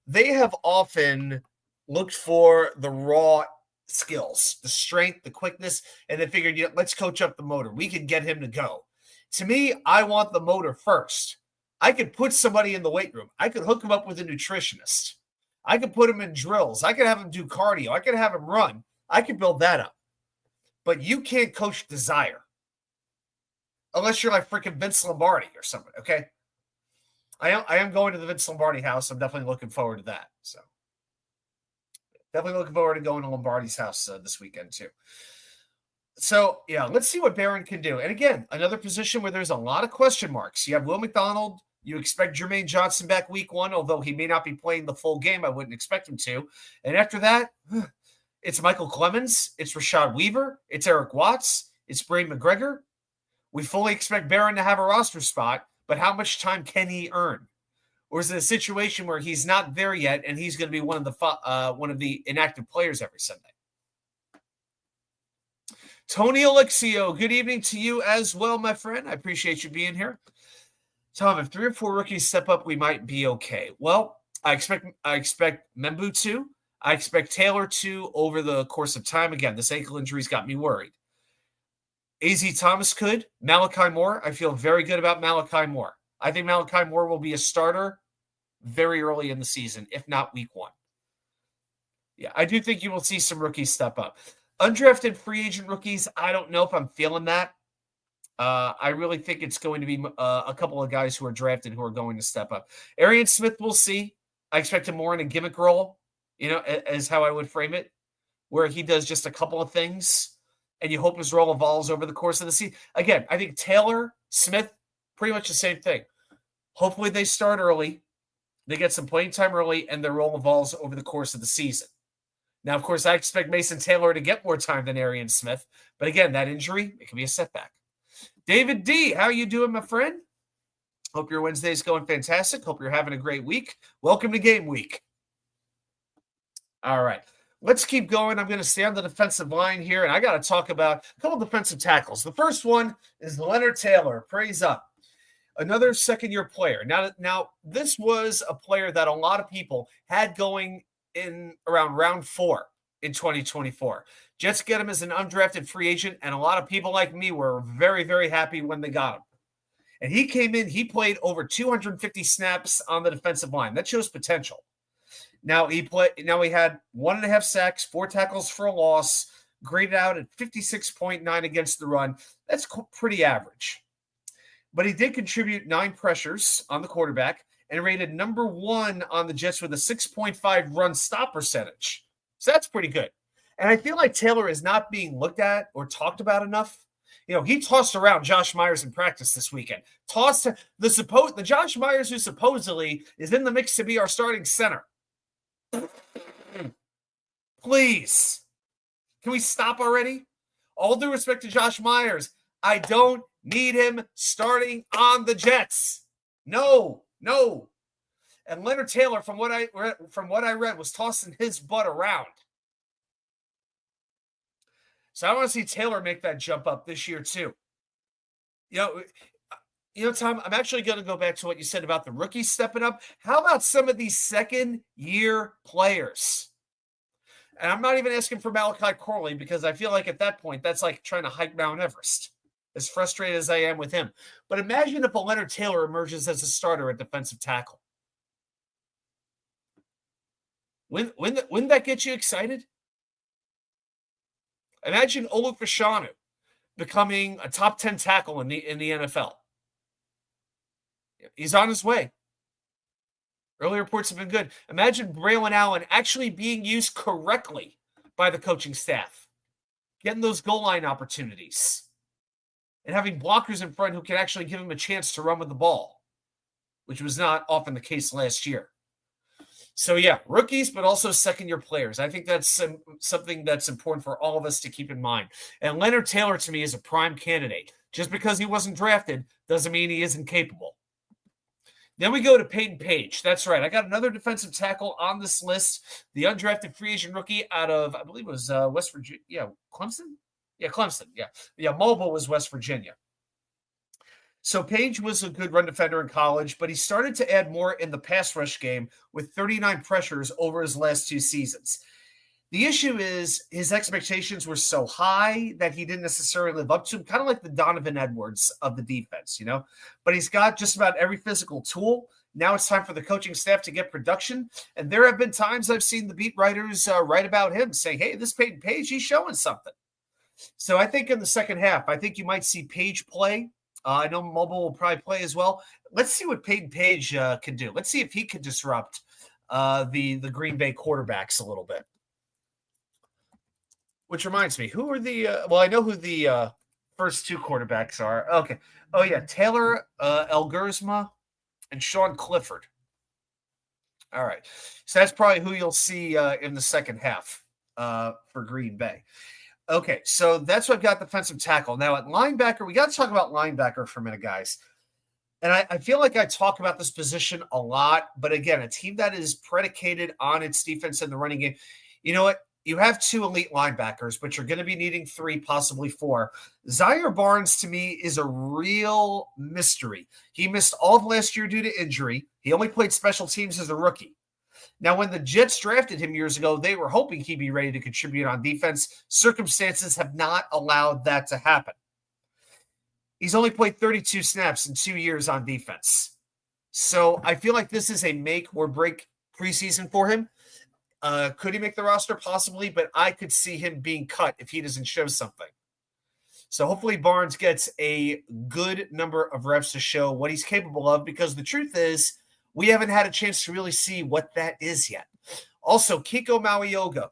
they have often looked for the raw skills, the strength, the quickness, and they figured, let's coach up the motor. We can get him to go. To me, I want the motor first. I could put somebody in the weight room. I could hook him up with a nutritionist. I could put him in drills. I could have him do cardio. I could have him run. I could build that up. But you can't coach desire. Unless you're like freaking Vince Lombardi or something, okay? I am going to the Vince Lombardi house. I'm definitely looking forward to that. So definitely looking forward to going to Lombardi's house this weekend too. So, yeah, let's see what Barron can do. And again, another position where there's a lot of question marks. You have Will McDonald. You expect Jermaine Johnson back week 1, although he may not be playing the full game. I wouldn't expect him to. And after that, it's Michael Clemens. It's Rashad Weaver. It's Eric Watts. It's Brain McGregor. We fully expect Barron to have a roster spot, but how much time can he earn? Or is it a situation where he's not there yet and he's going to be one of the inactive players every Sunday? Tony Alexio, good evening to you as well, my friend. I appreciate you being here. Tom, if 3 or 4 rookies step up, we might be okay. Well, I expect Membu to. I expect Taylor to over the course of time. Again, this ankle injury's got me worried. A.Z. Thomas could. Malachi Moore, I feel very good about Malachi Moore. I think Malachi Moore will be a starter very early in the season, if not week 1. Yeah, I do think you will see some rookies step up. Undrafted free agent rookies, I don't know if I'm feeling that. I really think it's going to be a couple of guys who are drafted who are going to step up. Arian Smith, we'll see. I expect him more in a gimmick role, as how I would frame it, where he does just a couple of things, and you hope his role evolves over the course of the season. Again, I think Taylor, Smith, pretty much the same thing. Hopefully they start early, they get some playing time early, and their role evolves over the course of the season. Now, of course, I expect Mason Taylor to get more time than Arian Smith, but again, that injury, it can be a setback. David D., how you doing, my friend? Hope your Wednesday's going fantastic. Hope you're having a great week. Welcome to game week. All right. Let's keep going. I'm going to stay on the defensive line here, and I got to talk about a couple defensive tackles. The first one is Leonard Taylor. Praise up. Another second-year player. Now, this was a player that a lot of people had going in around round 4 in 2024. Jets get him as an undrafted free agent, and a lot of people like me were very, very happy when they got him. And he came in, he played over 250 snaps on the defensive line. That shows potential. Now he had 1.5 sacks, 4 tackles for a loss, graded out at 56.9 against the run. That's pretty average. But he did contribute 9 pressures on the quarterback and rated number 1 on the Jets with a 6.5 run stop percentage. So that's pretty good. And I feel like Taylor is not being looked at or talked about enough. He tossed around Josh Myers in practice this weekend. Tossed the Josh Myers who supposedly is in the mix to be our starting center. Please. Can we stop already? All due respect to Josh Myers, I don't need him starting on the Jets. No. And Leonard Taylor, from what I read, was tossing his butt around. So I want to see Taylor make that jump up this year too. Tom, I'm actually going to go back to what you said about the rookies stepping up. How about some of these second-year players? And I'm not even asking for Malachi Corley because I feel like at that point, that's like trying to hike Mount Everest, as frustrated as I am with him. But imagine if a Leonard Taylor emerges as a starter at defensive tackle. Wouldn't that get you excited? Imagine Olu Fashanu becoming a top 10 tackle in the NFL. He's on his way. Early reports have been good. Imagine Braylon Allen actually being used correctly by the coaching staff, getting those goal line opportunities, and having blockers in front who can actually give him a chance to run with the ball, which was not often the case last year. So, yeah, rookies, but also second-year players. I think that's something that's important for all of us to keep in mind. And Leonard Taylor, to me, is a prime candidate. Just because he wasn't drafted doesn't mean he isn't capable. Then we go to Peyton Page. That's right. I got another defensive tackle on this list. The undrafted free agent rookie out of, I believe it was West Virginia. Yeah, Clemson? Yeah, Clemson. Yeah, Mobile was West Virginia. So Page was a good run defender in college, but he started to add more in the pass rush game with 39 pressures over his last 2 seasons. The issue is his expectations were so high that he didn't necessarily live up to them, kind of like the Donovan Edwards of the defense, But he's got just about every physical tool. Now it's time for the coaching staff to get production. And there have been times I've seen the beat writers write about him saying, hey, this Peyton Page, he's showing something. So I think in the second half, I think you might see Page play. I know Mobile will probably play as well. Let's see what Peyton Page can do. Let's see if he can disrupt the Green Bay quarterbacks a little bit. Which reminds me, who are I know who the first 2 quarterbacks are. Okay. Oh, yeah, Taylor Elgersma and Sean Clifford. All right. So that's probably who you'll see in the second half for Green Bay. Okay, so that's what I've got defensive tackle. Now at linebacker, we got to talk about linebacker for a minute, guys. And I feel like I talk about this position a lot, but again, a team that is predicated on its defense in the running game. You know what? you have 2 elite linebackers, but you're going to be needing 3, possibly 4. Zaire Barnes, to me, is a real mystery. He missed all of last year due to injury. He only played special teams as a rookie. Now, when the Jets drafted him years ago, they were hoping he'd be ready to contribute on defense. Circumstances have not allowed that to happen. He's only played 32 snaps in 2 years on defense. So I feel like this is a make or break preseason for him. Could he make the roster? Possibly, but I could see him being cut if he doesn't show something. So hopefully Barnes gets a good number of reps to show what he's capable of, because the truth is we haven't had a chance to really see what that is yet. Also, Kiko Mauioga,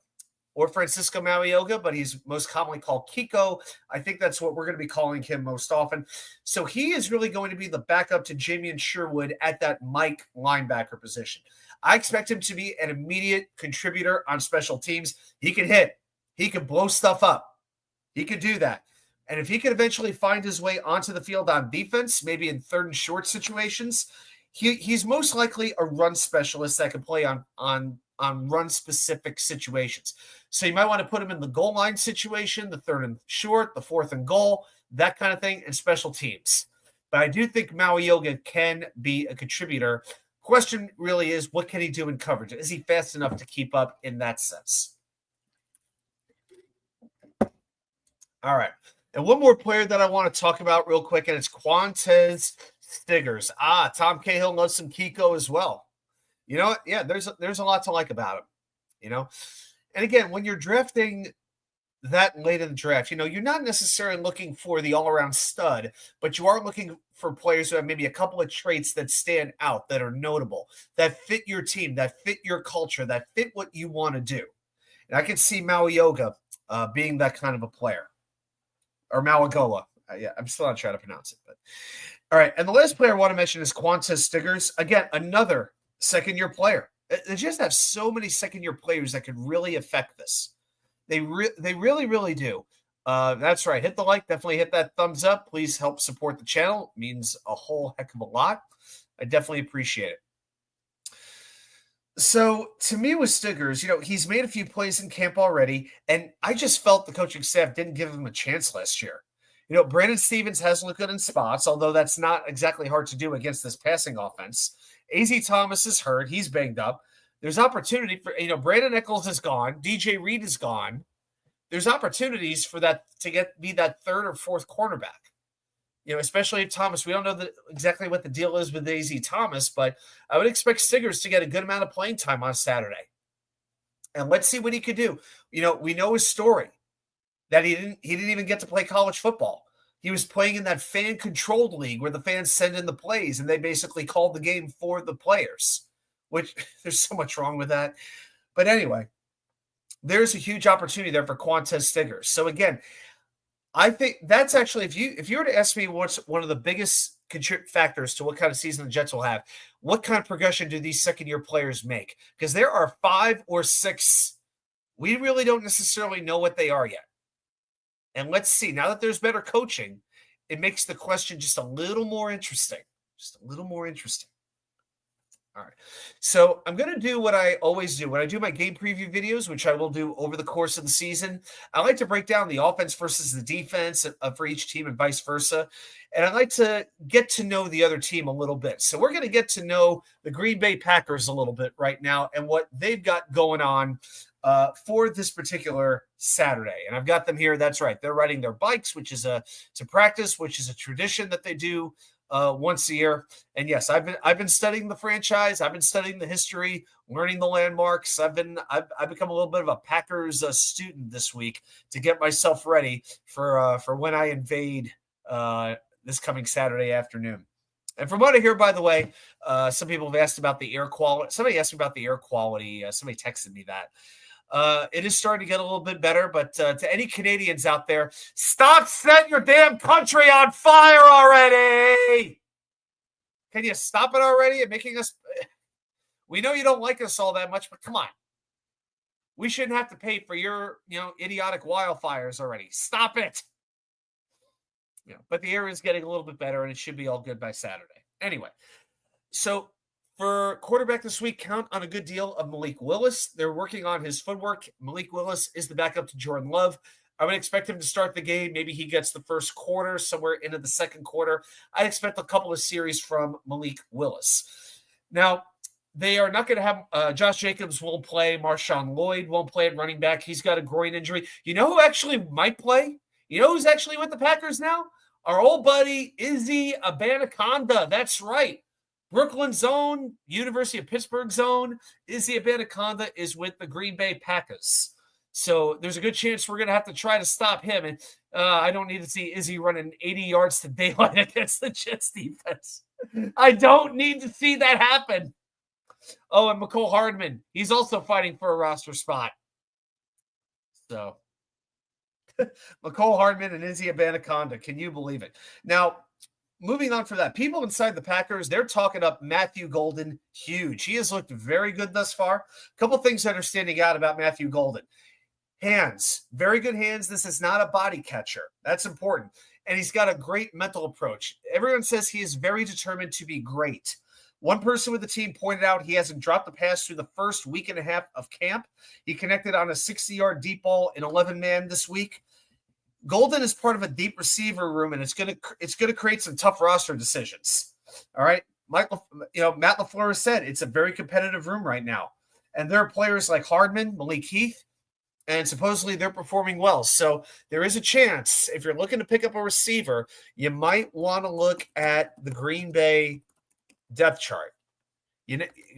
or Francisco Mauioga, but he's most commonly called Kiko. I think that's what we're going to be calling him most often. So he is really going to be the backup to Jamian Sherwood at that Mike linebacker position. I expect him to be an immediate contributor on special teams. He can hit. He can blow stuff up. He could do that. And if he can eventually find his way onto the field on defense, maybe in 3rd and short situations, he's most likely a run specialist that can play on run-specific situations. So you might want to put him in the goal line situation, the 3rd and short, the 4th and goal, that kind of thing, and special teams. But I do think Mauioga can be a contributor. Question really is, what can he do in coverage? Is he fast enough to keep up in that sense? All right. And one more player that I want to talk about real quick, and it's Quantez Stiggers. Tom Cahill loves some Kiko as well. You know what? Yeah, there's a lot to like about him, you know. And again, when you're drafting that late in the draft, you know, you're not necessarily looking for the all-around stud, but you are looking for players who have maybe a couple of traits that stand out, that are notable, that fit your team, that fit your culture, that fit what you want to do. And I can see Mauioga being that kind of a player. Or Malagoa. Yeah, I'm still not trying to pronounce it. But all right, and the last player I want to mention is Quantez Stiggers. Again, another second-year player. They just have so many second-year players that could really affect this. They really, really do. That's right. Hit the like. Definitely hit that thumbs up. Please help support the channel. It means a whole heck of a lot. I definitely appreciate it. So to me with Stiggers, you know, he's made a few plays in camp already, and I just felt the coaching staff didn't give him a chance last year. You know, Brandon Stevens has looked good in spots, although that's not exactly hard to do against this passing offense. A.Z. Thomas is hurt. He's banged up. There's opportunity for, you know, Brandon Eccles is gone. DJ Reed is gone. There's opportunities for that to be that 3rd or 4th cornerback. You know, especially if Thomas, we don't know exactly what the deal is with A.Z. Thomas, but I would expect Stiggers to get a good amount of playing time on Saturday. And let's see what he could do. You know, we know his story, that he didn't even get to play college football. He was playing in that fan-controlled league where the fans send in the plays and they basically called the game for the players, which there's so much wrong with that. But anyway, there's a huge opportunity there for Quantez Stiggers. So again, I think that's actually, if you were to ask me what's one of the biggest factors to what kind of season the Jets will have, what kind of progression do these second-year players make? Because there are 5 or 6. We really don't necessarily know what they are yet. And let's see. Now that there's better coaching, it makes the question just a little more interesting. Just a little more interesting. All right. So I'm going to do what I always do. When I do my game preview videos, which I will do over the course of the season, I like to break down the offense versus the defense for each team and vice versa. And I like to get to know the other team a little bit. So we're going to get to know the Green Bay Packers a little bit right now and what they've got going on for this particular Saturday. And I've got them here. That's right. They're riding their bikes, which is to practice, which is a tradition that they do once a year. And yes, I've been studying the franchise. I've been studying the history, learning the landmarks. I've become a little bit of a Packers student this week to get myself ready for when I invade this coming Saturday afternoon. And from what I hear, by the way, some people have asked about the air quality. Somebody asked me about the air quality. Somebody texted me that. It is starting to get a little bit better, but to any Canadians out there, stop setting your damn country on fire already. Can you stop it already and making us, we know you don't like us all that much, but come on. We shouldn't have to pay for your, idiotic wildfires already. Stop it. But the air is getting a little bit better and it should be all good by Saturday. Anyway, so For quarterback this week, count on a good deal of Malik Willis. They're working on his footwork. Malik Willis is the backup to Jordan Love. I would expect him to start the game. Maybe he gets the first quarter, somewhere into the second quarter. I'd expect a couple of series from Malik Willis. Now, they are not going to have Josh Jacobs won't play. Marshawn Lloyd won't play at running back. He's got a groin injury. You know who actually might play? You know who's actually with the Packers now? Our old buddy, Izzy Abanikanda. That's right. Brooklyn zone, University of Pittsburgh zone. Izzy Abanikanda is with the Green Bay Packers. So there's a good chance we're going to have to try to stop him. And I don't need to see Izzy running 80 yards to daylight against the Jets defense. I don't need to see that happen. Oh, and McCole Hardman. He's also fighting for a roster spot. So McCole Hardman and Izzy Abanikanda. Can you believe it? Now, moving on for that, people inside the Packers, they're talking up Matthew Golden huge. He has looked very good thus far. A couple things that are standing out about Matthew Golden. Hands, very good hands. This is not a body catcher. That's important. And he's got a great mental approach. Everyone says he is very determined to be great. One person with the team pointed out he hasn't dropped a pass through the first week and a half of camp. He connected on a 60-yard deep ball in 11-man this week. Golden is part of a deep receiver room, and it's gonna create some tough roster decisions. All right, Matt LaFleur said it's a very competitive room right now, and there are players like Hardman, Malik Heath, and supposedly they're performing well. So there is a chance if you're looking to pick up a receiver, you might want to look at the Green Bay depth chart.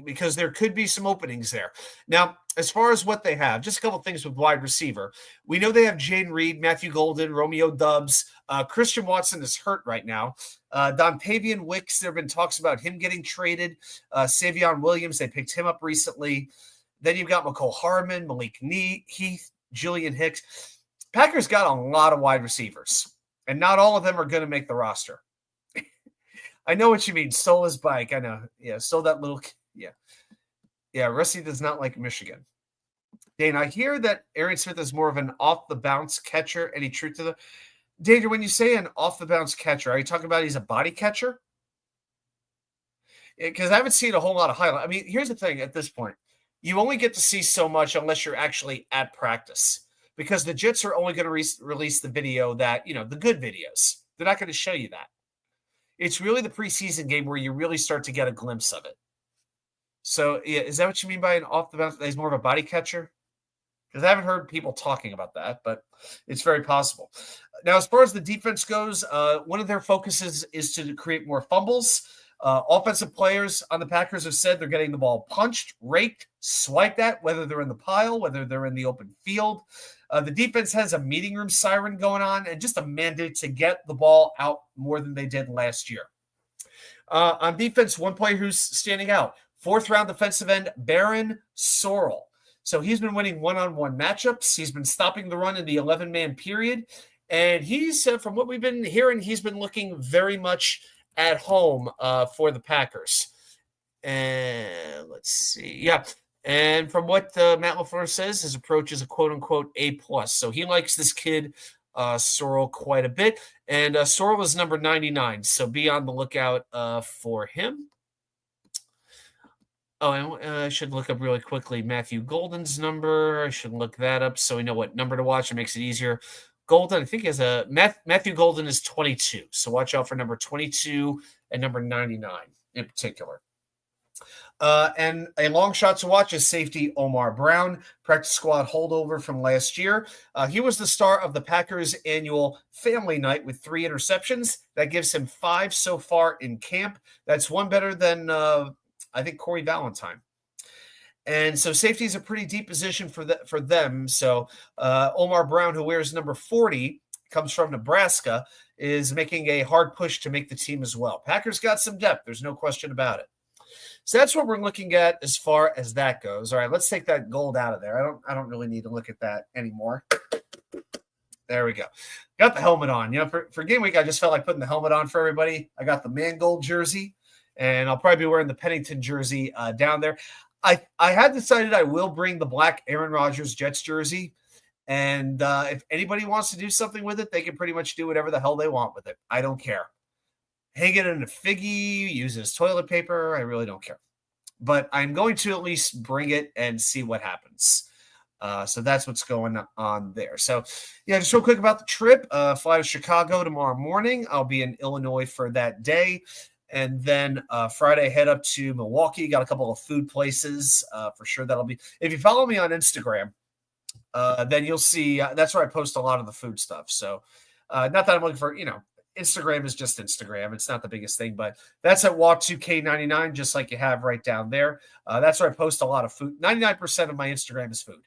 Because there could be some openings there. Now, as far as what they have, just a couple things with wide receiver. We know they have Jane Reed, Matthew Golden, Romeo Doubs. Christian Watson is hurt right now. Dontavian Wicks, there have been talks about him getting traded. Savion Williams, they picked him up recently. Then you've got McCole Hardman, Malik Heath, Julian Hicks. Packers got a lot of wide receivers, and not all of them are going to make the roster. I know what you mean. Stole his bike. I know. Yeah, stole that little. Yeah. Yeah, Rusty does not like Michigan. Dane, I hear that Aaron Smith is more of an off-the-bounce catcher. Any truth to that? Dane, when you say an off-the-bounce catcher, are you talking about he's a body catcher? Because I haven't seen a whole lot of highlights. I mean, here's the thing at this point. You only get to see so much unless you're actually at practice. Because the Jets are only going to release the video that, the good videos. They're not going to show you that. It's really the preseason game where you really start to get a glimpse of it. So, yeah, is that what you mean by an off the bounce? He's more of a body catcher? Because I haven't heard people talking about that, but it's very possible. Now, as far as the defense goes, one of their focuses is to create more fumbles. Offensive players on the Packers have said they're getting the ball punched, raked, swiped at, whether they're in the pile, whether they're in the open field. The defense has a meeting room siren going on and just a mandate to get the ball out more than they did last year. On defense, one player who's standing out, fourth-round defensive end, Baron Sorrell. So he's been winning one-on-one matchups. He's been stopping the run in the 11-man period. And he's, from what we've been hearing, he's been looking very much at home for the Packers. And let's see. Yeah. And from what Matt LaFleur says, his approach is a quote-unquote A+. So he likes this kid, Sorrell, quite a bit. And Sorrell is number 99, so be on the lookout for him. Oh, and I should look up really quickly Matthew Golden's number. I should look that up so we know what number to watch. It makes it easier. Golden, I think, has a Matthew Golden is 22. So watch out for number 22 and number 99 in particular. And a long shot to watch is safety Omar Brown, practice squad holdover from last year. He was the star of the Packers' annual family night with 3 interceptions. That gives him 5 so far in camp. That's one better than, I think, Corey Valentine. And so safety is a pretty deep position for them. So Omar Brown, who wears number 40, comes from Nebraska, is making a hard push to make the team as well. Packers got some depth. There's no question about it. So that's what we're looking at as far as that goes. All right, let's take that gold out of there. I don't really need to look at that anymore. There we go. Got the helmet on. For game week, I just felt like putting the helmet on for everybody. I got the Mangold jersey, and I'll probably be wearing the Pennington jersey down there. I had decided I will bring the black Aaron Rodgers Jets jersey, and if anybody wants to do something with it, they can pretty much do whatever the hell they want with it. I don't care. Hang it in a figgy, use it as toilet paper. I really don't care. but I'm going to at least bring it and see what happens. So that's what's going on there. So, yeah, just real quick about the trip. Fly to Chicago tomorrow morning. I'll be in Illinois for that day. And then Friday, head up to Milwaukee. Got a couple of food places for sure. That'll be, if you follow me on Instagram, then you'll see that's where I post a lot of the food stuff. So, not that I'm looking for, Instagram is just Instagram. It's not the biggest thing, but that's at Walk2K99, just like you have right down there. That's where I post a lot of food. 99% of my Instagram is food.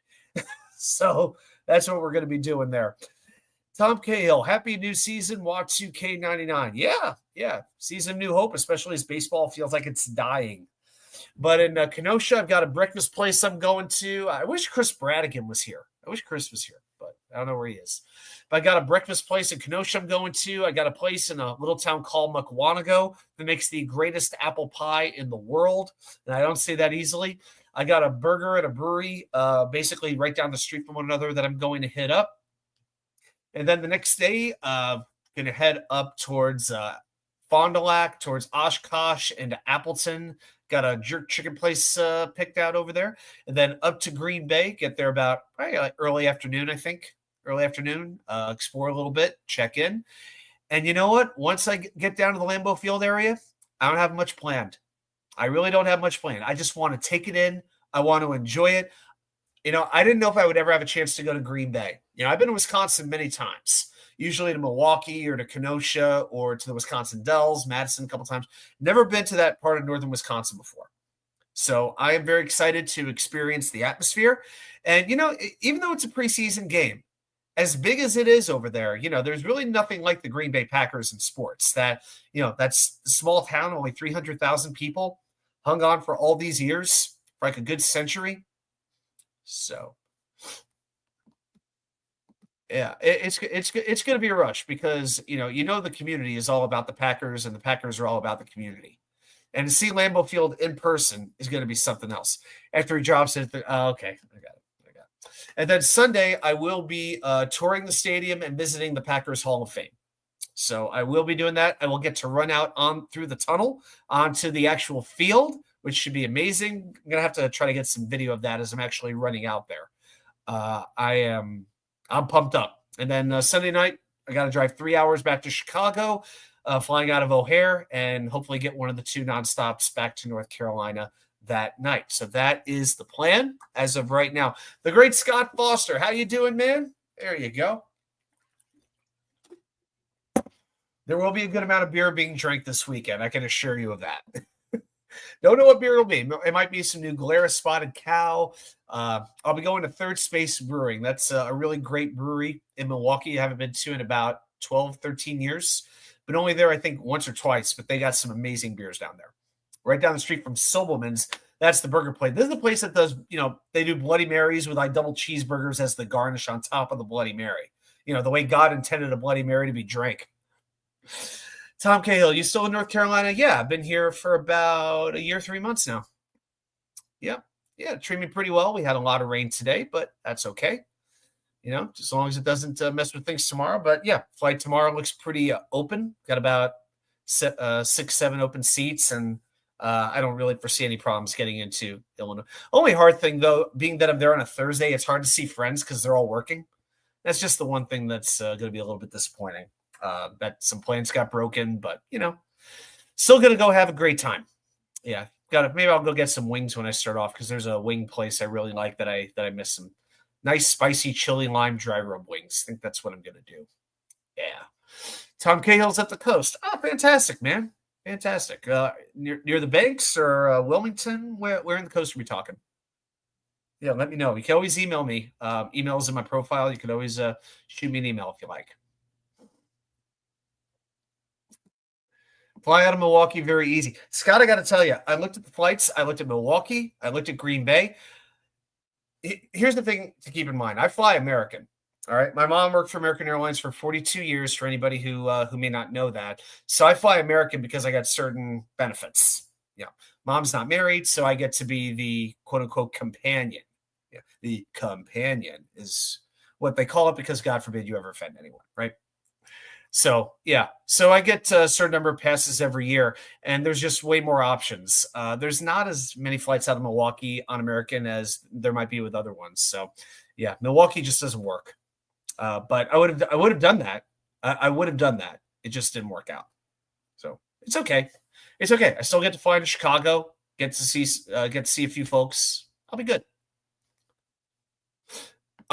So that's what we're going to be doing there. Tom Cahill, happy new season, Walk2K99. Yeah. Season of new hope, especially as baseball feels like it's dying. But in Kenosha, I've got a breakfast place I'm going to. I wish Chris Bradigan was here. I wish Chris was here, but I don't know where he is. But I got a breakfast place in Kenosha I'm going to. I got a place in a little town called Mukwonago that makes the greatest apple pie in the world. And I don't say that easily. I got a burger at a brewery basically right down the street from one another that I'm going to hit up. And then the next day, going to head up towards Fond du Lac, towards Oshkosh, into Appleton. Got a jerk chicken place picked out over there. And then up to Green Bay, get there about early afternoon, I think. Early afternoon, explore a little bit, check in. And you know what? Once I get down to the Lambeau Field area, I don't have much planned. I really don't have much planned. I just want to take it in. I want to enjoy it. I didn't know if I would ever have a chance to go to Green Bay. I've been to Wisconsin many times, usually to Milwaukee or to Kenosha or to the Wisconsin Dells, Madison a couple times. Never been to that part of northern Wisconsin before. So I am very excited to experience the atmosphere. And, even though it's a preseason game, as big as it is over there, there's really nothing like the Green Bay Packers in sports. That's a small town, only 300,000 people, hung on for all these years, for like a good century. So, yeah, it's going to be a rush because, the community is all about the Packers and the Packers are all about the community. And to see Lambeau Field in person is going to be something else. After he drops it, okay, I got it. And then Sunday, I will be touring the stadium and visiting the Packers Hall of Fame. So I will be doing that. I will get to run out on through the tunnel onto the actual field, which should be amazing. I'm going to have to try to get some video of that as I'm actually running out there. I'm pumped up. And then Sunday night, I got to drive 3 hours back to Chicago, flying out of O'Hare, and hopefully get one of the 2 nonstops back to North Carolina that night. So that is the plan as of right now. The great Scott Foster, how you doing, man? There you go. There will be a good amount of beer being drank this weekend. I can assure you of that. Don't know what beer it'll be. It might be some new Glarus Spotted Cow. I'll be going to Third Space Brewing. That's a really great brewery in Milwaukee. I haven't been to in about 12, 13 years. Been only there, I think, once or twice, but they got some amazing beers down there. Right down the street from Silberman's, that's the burger place. This is the place that does, they do Bloody Marys with like double cheeseburgers as the garnish on top of the Bloody Mary. The way God intended a Bloody Mary to be drank. Tom Cahill, you still in North Carolina? Yeah, I've been here for about a year, 3 months now. Yeah, treat me pretty well. We had a lot of rain today, but that's okay. Just as long as it doesn't mess with things tomorrow. But yeah, flight tomorrow looks pretty open. Got about 6-7 open seats, and I don't really foresee any problems getting into Illinois. Only hard thing, though, being that I'm there on a Thursday, it's hard to see friends because they're all working. That's just the one thing that's going to be a little bit disappointing. That some plans got broken, but still gonna go have a great time. Yeah, maybe I'll go get some wings when I start off because there's a wing place I really like that I miss some nice spicy chili lime dry rub wings. I think that's what I'm gonna do. Yeah, Tom Cahill's at the coast. Oh, fantastic, man, fantastic. Near the banks or Wilmington? Where in the coast are we talking? Yeah, let me know. You can always email me. Email's in my profile. You can always shoot me an email if you like. Fly out of Milwaukee, very easy. Scott, I got to tell you, I looked at the flights. I looked at Milwaukee. I looked at Green Bay. Here's the thing to keep in mind. I fly American. All right. My mom worked for American Airlines for 42 years, for anybody who may not know that. So I fly American because I got certain benefits. Mom's not married, so I get to be the quote-unquote companion. Yeah, the companion is what they call it because God forbid you ever offend anyone, right? So yeah, so I get a certain number of passes every year, and there's just way more options. There's not as many flights out of Milwaukee on American as there might be with other ones. So yeah, Milwaukee just doesn't work. But I would have done that. I would have done that. It just didn't work out. So it's okay. It's okay. I still get to fly to Chicago. Get to see a few folks. I'll be good.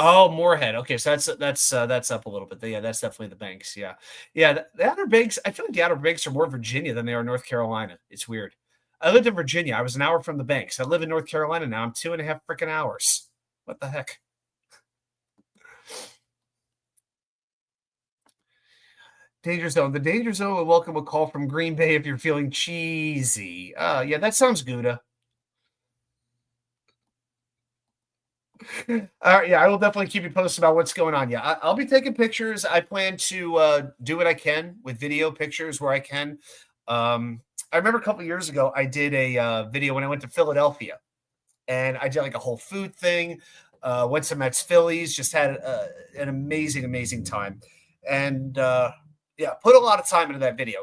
Oh, Moorhead. Okay, so that's up a little bit. Yeah, that's definitely the Banks. Yeah, yeah. The Outer Banks. I feel like the Outer Banks are more Virginia than they are North Carolina. It's weird. I lived in Virginia. I was an hour from the Banks. I live in North Carolina now. I'm 2.5 freaking hours. What the heck? Danger Zone. The Danger Zone will welcome a call from Green Bay if you're feeling cheesy. Yeah, that sounds good. All right, yeah, I will definitely keep you posted about what's going on. Yeah, I'll be taking pictures. I plan to do what I can with video pictures where I can. I remember a couple years ago, I did a video when I went to Philadelphia, and I did like a whole food thing. Went to Mets Phillies, just had an amazing, amazing time, and yeah, put a lot of time into that video.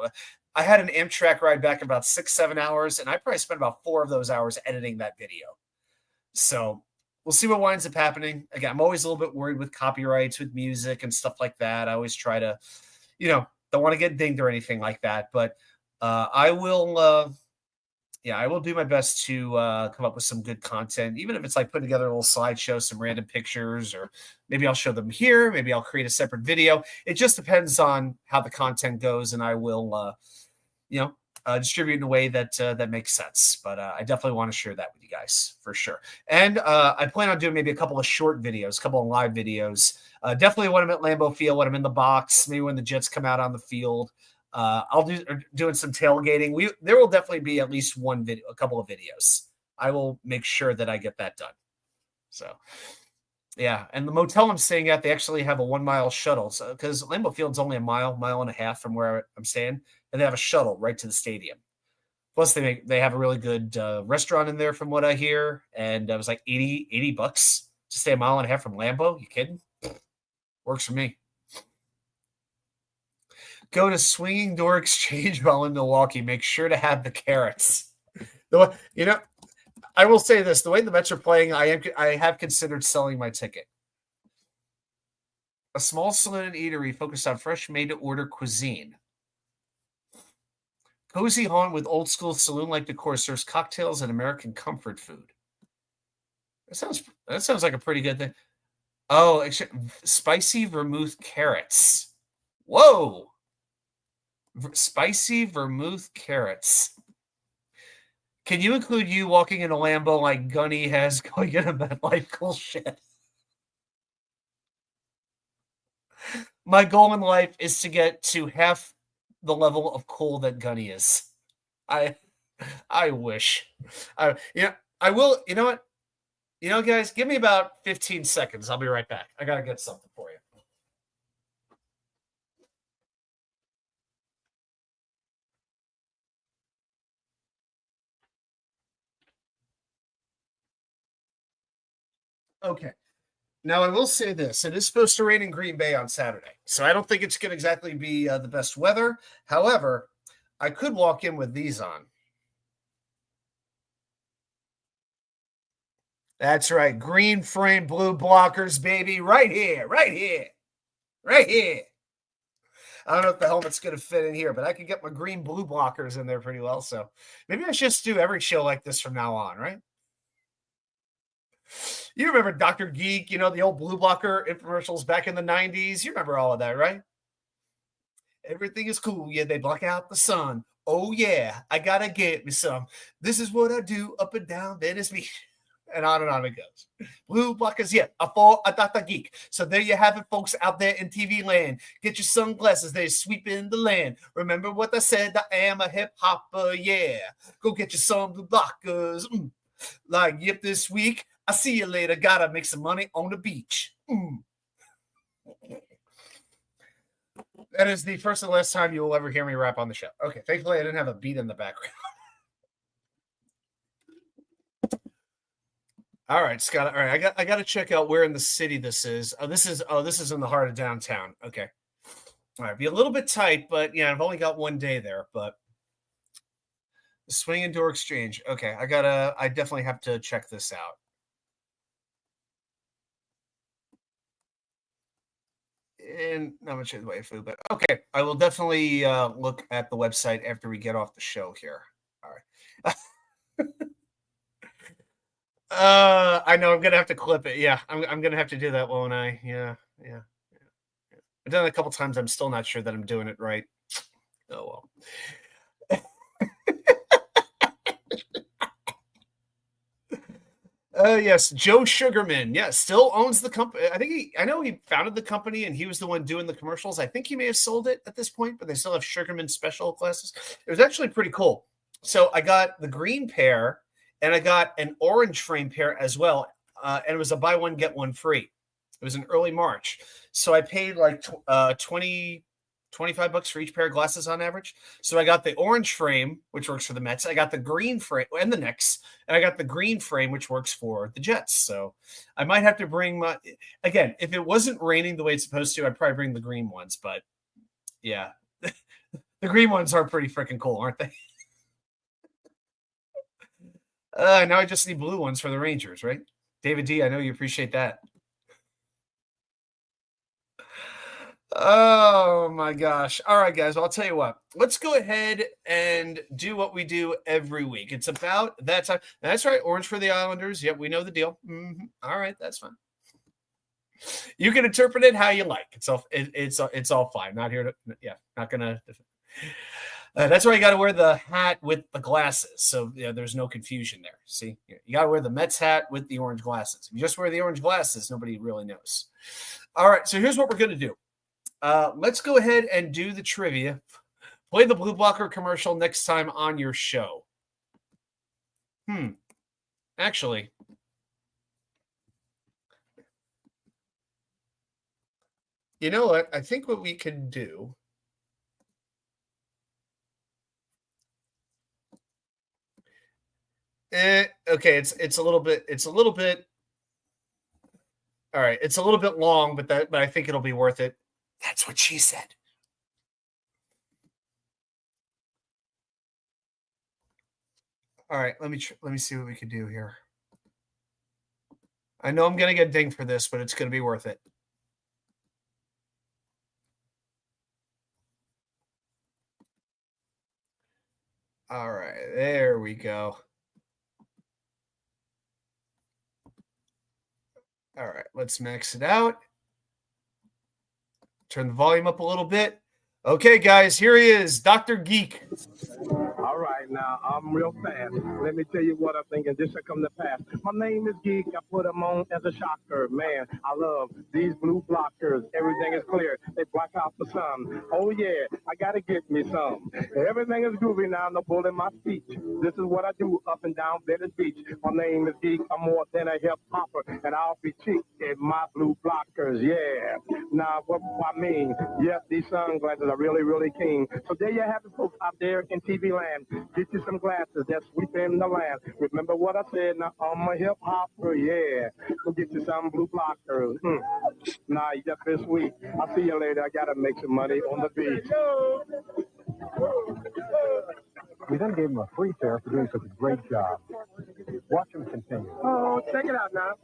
I had an Amtrak ride back about 6, 7 hours, and I probably spent about 4 of those hours editing that video. So we'll see what winds up happening. Again, I'm always a little bit worried with copyrights, with music and stuff like that. I always try to, don't want to get dinged or anything like that. But I will, yeah, I will do my best to come up with some good content, even if it's like putting together a little slideshow, some random pictures, or maybe I'll show them here. Maybe I'll create a separate video. It just depends on how the content goes, and I will, you know, distribute in a way that makes sense. But I definitely want to share that with you guys for sure. And I plan on doing maybe a couple of short videos, a couple of live videos. Definitely when I'm at Lambeau Field, when I'm in the box, maybe when the Jets come out on the field. I'll doing some tailgating. There will definitely be at least one video, a couple of videos. I will make sure that I get that done. So yeah, and the motel I'm staying at, they actually have a 1 mile shuttle. So because Lambeau Field's only a mile and a half from where I'm staying, and they have a shuttle right to the stadium. Plus, they have a really good restaurant in there, from what I hear. And it was like $80 to stay a mile and a half from Lambeau. You kidding? Works for me. Go to Swinging Door Exchange while in Milwaukee. Make sure to have the carrots. I will say this: the way the Mets are playing, I have considered selling my ticket. A small saloon and eatery focused on fresh, made-to-order cuisine. Cozy haunt with old school saloon-like decor serves cocktails and American comfort food. That sounds like a pretty good thing. Oh, spicy vermouth carrots. Whoa. Spicy vermouth carrots. Can you include you walking in a Lambo like Gunny has going in a MetLife? Cool shit. My goal in life is to get to half the level of cool that Gunny is. I wish. I will. You know what? Guys, give me about 15 seconds. I'll be right back. I got to get something for you. Okay. Now, I will say this. It is supposed to rain in Green Bay on Saturday, so I don't think it's going to exactly be the best weather. However, I could walk in with these on. That's right. Green frame blue blockers, baby. Right here. Right here. Right here. I don't know if the helmet's going to fit in here, but I could get my green blue blockers in there pretty well. So maybe I should just do every show like this from now on, right? You remember Dr. Geek, the old blue blocker infomercials back in the 90s? You remember all of that, right? Everything is cool. Yeah, they block out the sun. Oh, yeah, I got to get me some. This is what I do up and down Venice Beach. And on it goes. Blue blockers, yeah, for a Dr. Geek. So there you have it, folks, out there in TV land. Get your sunglasses, they're sweeping the land. Remember what I said, I am a hip hopper, yeah. Go get your some blue blockers. Like, yep, this week, I see you later. Gotta make some money on the beach. That is the first and last time you will ever hear me rap on the show. Okay, thankfully I didn't have a beat in the background. All right, Scott. All right, I got to check out where in the city this is. This is in the heart of downtown. Okay. All right, be a little bit tight, but yeah, I've only got 1 day there. But the swing and door exchange. Okay, I definitely have to check this out. And not much in the way of food, but okay, I will definitely look at the website after we get off the show here. All right. I know I'm gonna have to clip it. Yeah, I'm gonna have to do that, won't I? Yeah. I've done it a couple times. I'm still not sure that I'm doing it right. Oh well. Yes, Joe Sugarman. Yeah, still owns the company. I know he founded the company and he was the one doing the commercials. I think he may have sold it at this point, but they still have Sugarman special classes. It was actually pretty cool. So I got the green pair and I got an orange frame pair as well. And it was a buy one, get one free. It was in early March. So I paid like 25 bucks for each pair of glasses on average. So I got the orange frame, which works for the Mets. I got the green frame and the Knicks, and I got the green frame, which works for the Jets. So I might have to bring again, if it wasn't raining the way it's supposed to, I'd probably bring the green ones. But yeah, the green ones are pretty freaking cool, aren't they? Now I just need blue ones for the Rangers, right? David D, I know you appreciate that. Oh my gosh. All right, guys. Well, I'll tell you what. Let's go ahead and do what we do every week. It's about that time. That's right. Orange for the Islanders. Yep, we know the deal. All right, that's fine. You can interpret it how you like. It's all fine. Not here to not gonna. That's why you got to wear the hat with the glasses, so there's no confusion there. See, you got to wear the Mets hat with the orange glasses. If you just wear the orange glasses, nobody really knows. All right, so here's what we're gonna do. Let's go ahead and do the trivia. Play the Blue Blocker commercial next time on your show. Actually, you know what? I think what we can do. Okay, it's a little bit. All right, it's a little bit long, but I think it'll be worth it. That's what she said. All right, let me see what we can do here. I know I'm gonna get dinged for this, but it's gonna be worth it. All right, there we go. All right, let's max it out. Turn the volume up a little bit. Okay, guys, here he is, Dr. Geek. All right, now I'm real fast. Let me tell you what I'm thinking. This should come to pass. My name is Geek. I put them on as a shocker. Man, I love these blue blockers. Everything is clear. They block out the sun. Oh yeah, I gotta get me some. Everything is groovy now. No bull in my speech. This is what I do up and down Venice Beach. My name is Geek. I'm more than a hip hopper, and I'll be cheap in my blue blockers. Yeah. Now what I mean? Yes, these sunglasses are really, really keen. So there you have it, folks out there in TV land. Get you some glasses that's sweeping the land. Remember what I said, now I'm a hip hopper, yeah. Go get you some blue blockers. Nah, you just this week. I'll see you later. I gotta make some money on the beach. We then gave him a free pair for doing such a great job. Watch him continue. Oh, check it out now.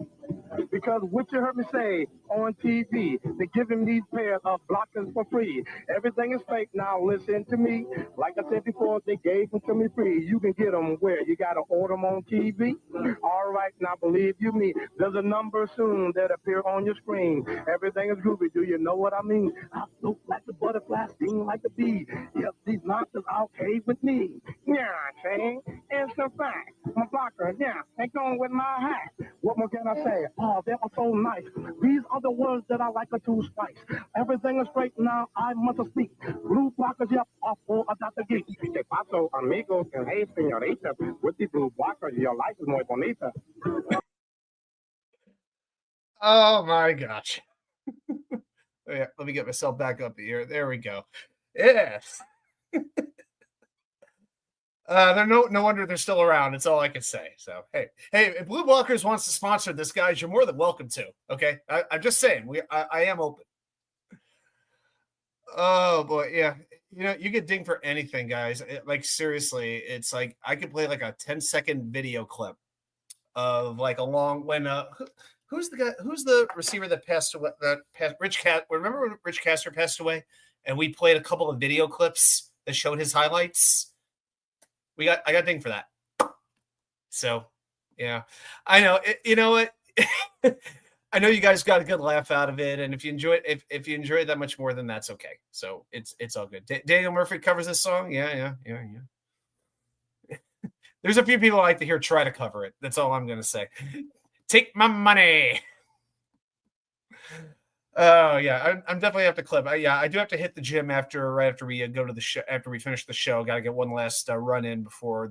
Because what you heard me say on TV, they give him these pairs of blockers for free. Everything is fake. Now listen to me. Like I said before, they gave them to me free. You can get them where? You got to order them on TV. All right, now believe you me. There's a number soon that appear on your screen. Everything is groovy. Do you know what I mean? I look like the butterfly, sting like a bee. Yep, these monsters are okay with me. Yeah, I'm saying it's a fact. My blocker, yeah, they going with my hat. What more can I say? Oh, they are so nice. These are the words that I like to spice. Everything is straight now. I must speak. Blue blockers, yep, off for a Dr. Geek. Que paso, amigos, and hey, señorita. With the blue blockers, your life is muy bonita. Oh my gosh. Yeah, let me get myself back up here. There we go. Yes. They're no wonder they're still around. It's all I can say. So hey, if Blue Blockers wants to sponsor this, guys, you're more than welcome to. Okay, I'm just saying I am open. Oh boy, yeah. You get dinged for anything, guys. Like seriously, it's like I could play like a 10-second video clip of like a long when who's the guy who's the receiver that passed away that passed Rich Cat remember when Rich Castor passed away and we played a couple of video clips that showed his highlights. I got dinged for that. So yeah. I know you know what I know you guys got a good laugh out of it, and if you enjoy it, if you enjoy it that much more, then that's okay. So it's all good. Daniel Murphy covers this song. Yeah. There's a few people I like to hear try to cover it. That's all I'm going to say. Take my money. Oh yeah, I'm definitely have to clip. I do have to hit the gym right after we go to the show. After we finish the show, got to get one last run in before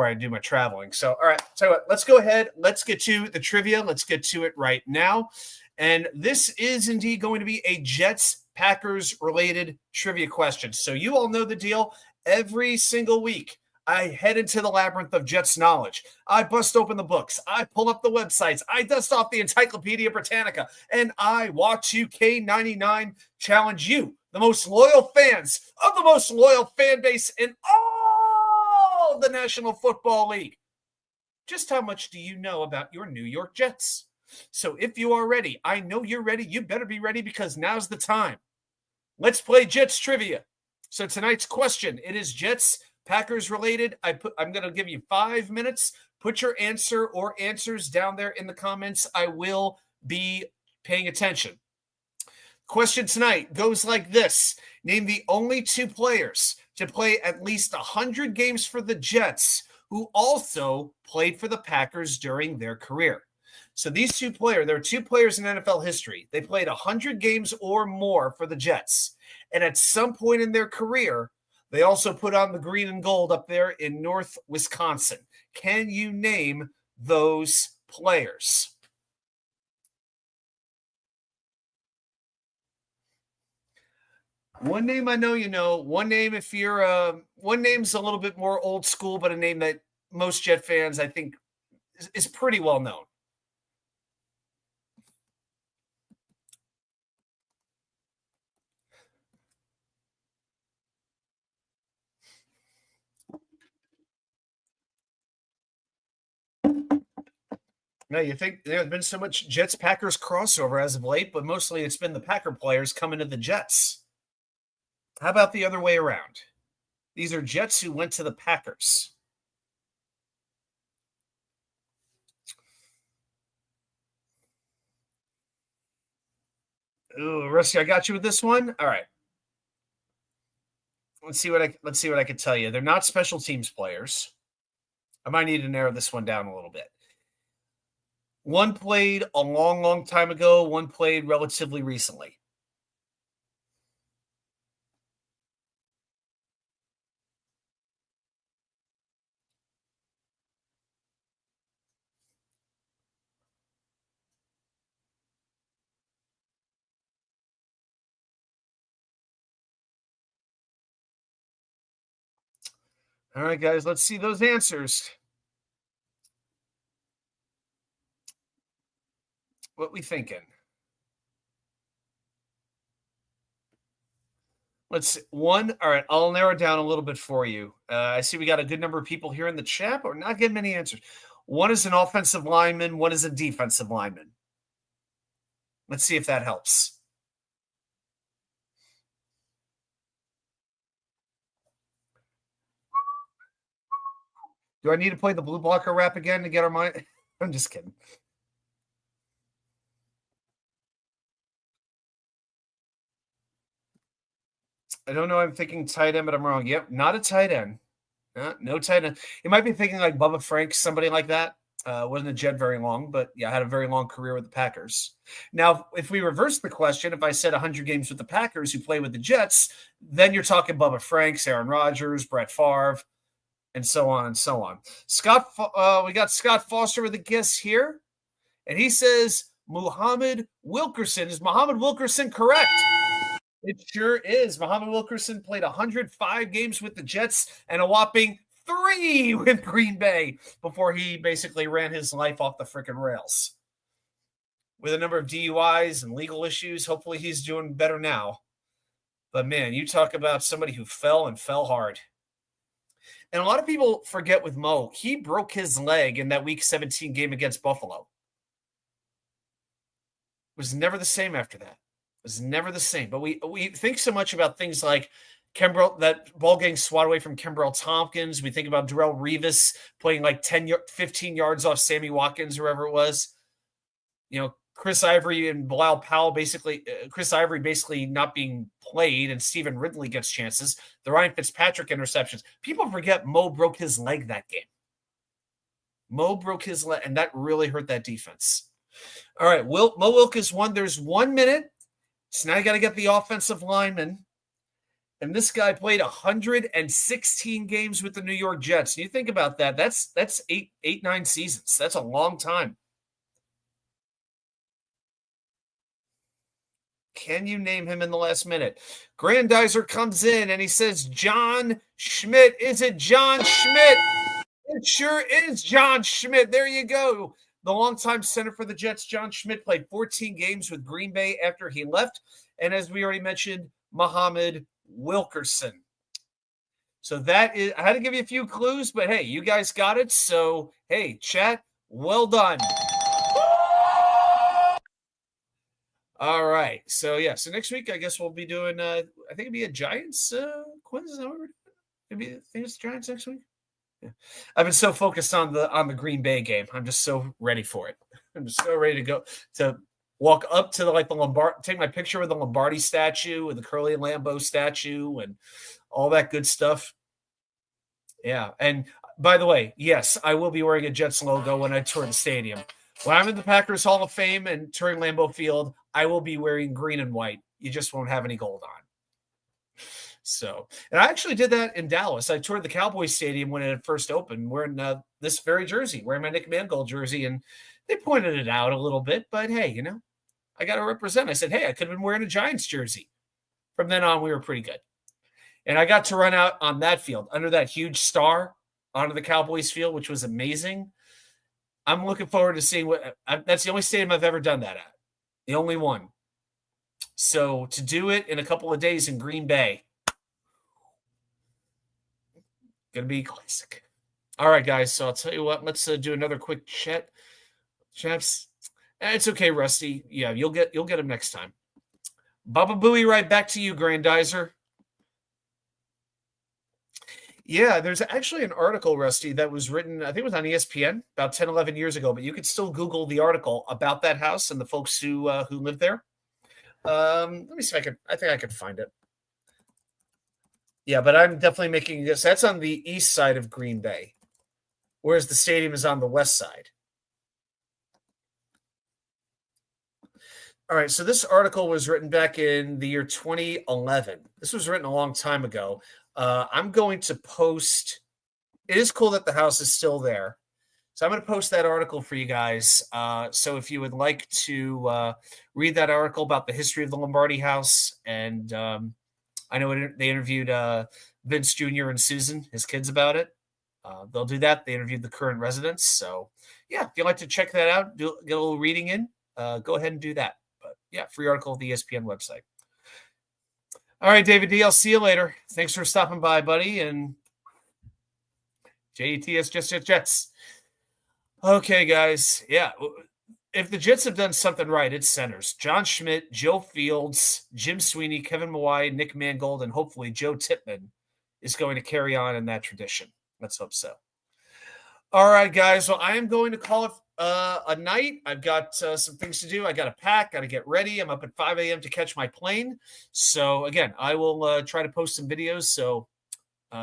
I do my traveling. So all right, so let's go ahead. Let's get to the trivia. Let's get to it right now. And this is indeed going to be a Jets Packers related trivia question. So you all know the deal. Every single week, I head into the labyrinth of Jets knowledge. I bust open the books. I pull up the websites. I dust off the Encyclopedia Britannica. And I watch you, K99, challenge you, the most loyal fans of the most loyal fan base in all the National Football League. Just how much do you know about your New York Jets? So if you are ready, I know you're ready. You better be ready because now's the time. Let's play Jets trivia. So tonight's question, it is Jets Packers related. I'm going to give you 5 minutes. Put your answer or answers down there in the comments. I will be paying attention. Question tonight goes like this. Name the only 2 players to play at least 100 games for the Jets who also played for the Packers during their career. So these 2 players, there are 2 players in NFL history. They played 100 games or more for the Jets. And at some point in their career, they also put on the green and gold up there in North Wisconsin. Can you name those players? One name I know you know. One name if you're one name's a little bit more old school, but a name that most Jet fans I think is pretty well known. Now, you think there's been so much Jets Packers crossover as of late, but mostly it's been the Packer players coming to the Jets. How about the other way around? These are Jets who went to the Packers. Ooh, Rusty, I got you with this one. All right. Let's see what I can tell you. They're not special teams players. I might need to narrow this one down a little bit. One played a long, long time ago. One played relatively recently. All right, guys, let's see those answers. What we thinking? Let's see. One. All right, I'll narrow it down a little bit for you. I see we got a good number of people here in the chat, but we're not getting many answers. One is an offensive lineman. One is a defensive lineman. Let's see if that helps. Do I need to play the blue blocker rap again to get our mind? I'm just kidding. I don't know. I'm thinking tight end, but I'm wrong. Yep, not a tight end. No tight end. You might be thinking like Bubba Franks, somebody like that. Wasn't a Jet very long, but yeah, had a very long career with the Packers. Now, if we reverse the question, if I said 100 games with the Packers who play with the Jets, then you're talking Bubba Franks, Aaron Rodgers, Brett Favre, and so on and so on. We got Scott Foster with a guess here, and he says Muhammad Wilkerson. Is Muhammad Wilkerson correct? It sure is. Muhammad Wilkerson played 105 games with the Jets and a whopping 3 with Green Bay before he basically ran his life off the freaking rails. With a number of DUIs and legal issues, hopefully he's doing better now. But, man, you talk about somebody who fell and fell hard. And a lot of people forget with Mo, he broke his leg in that Week 17 game against Buffalo. It was never the same after that. It was never the same. But we think so much about things like that ball getting swatted away from Kimbrel Tompkins. We think about Darrelle Revis playing like 15 yards off Sammy Watkins, whoever it was. Chris Ivory and Bilal Powell Chris Ivory basically not being played, and Stephen Ridley gets chances. The Ryan Fitzpatrick interceptions. People forget Mo broke his leg that game. Mo broke his leg, and that really hurt that defense. All right, Mo Wilkes won. There's 1 minute. So now you got to get the offensive lineman. And this guy played 116 games with the New York Jets. And you think about that. That's 9 seasons. That's a long time. Can you name him in the last minute? Grandizer comes in and he says, John Schmidt. Is it John Schmidt? It sure is John Schmidt. There you go. The longtime center for the Jets, John Schmidt, played 14 games with Green Bay after he left. And as we already mentioned, Muhammad Wilkerson. So that is, I had to give you a few clues, but hey, you guys got it. So, hey, chat, well done. All right. So, yeah. So next week, I guess we'll be doing, I think it'd be a Giants quiz. Is that what we're doing? Maybe it's Giants next week. Yeah. I've been so focused on the Green Bay game. I'm just so ready for it. I'm just so ready to go to walk up to the Lombardi, take my picture with the Lombardi statue and the Curly Lambeau statue and all that good stuff. Yeah. And by the way, yes, I will be wearing a Jets logo when I tour the stadium. When I'm in the Packers Hall of Fame and touring Lambeau Field, I will be wearing green and white. You just won't have any gold on. So, and I actually did that in Dallas. I toured the Cowboys Stadium when it had first opened, wearing this very jersey, wearing my Nick Mangold jersey, and they pointed it out a little bit. But hey, I got to represent. I said, hey, I could have been wearing a Giants jersey. From then on, we were pretty good. And I got to run out on that field under that huge star onto the Cowboys field, which was amazing. I'm looking forward to seeing that's the only stadium I've ever done that at. The only one. So to do it in a couple of days in Green Bay, going to be classic. All right, guys. So I'll tell you what, let's do another quick chat. Chaps. It's okay, Rusty. Yeah, you'll get him next time. Baba Booey, right back to you, Grandizer. Yeah, there's actually an article, Rusty, that was written, I think it was on ESPN about 10, 11 years ago, but you could still Google the article about that house and the folks who live there. Let me see if I think I could find it. Yeah, but I'm definitely making this. That's on the east side of Green Bay, whereas the stadium is on the west side. All right, so this article was written back in the year 2011. This was written a long time ago. I'm going to post. It is cool that the house is still there. So I'm going to post that article for you guys. So if you would like to read that article about the history of the Lombardi house, and I know they interviewed Vince Jr. and Susan, his kids, about it. They'll do that. They interviewed the current residents. So yeah, if you'd like to check that out, get a little reading in, go ahead and do that. But yeah, free article at the ESPN website. All right, David D, I'll see you later. Thanks for stopping by, buddy. And JETS, Jets. Okay, guys. Yeah. If the Jets have done something right, it's centers. John Schmidt, Joe Fields, Jim Sweeney, Kevin Mawai, Nick Mangold, and hopefully Joe Tippmann is going to carry on in that tradition. Let's hope so. All right, guys. Well, I am going to call it a night. I've got some things to do. I got to pack, got to get ready. I'm up at 5 a.m. to catch my plane. So, again, I will try to post some videos. So,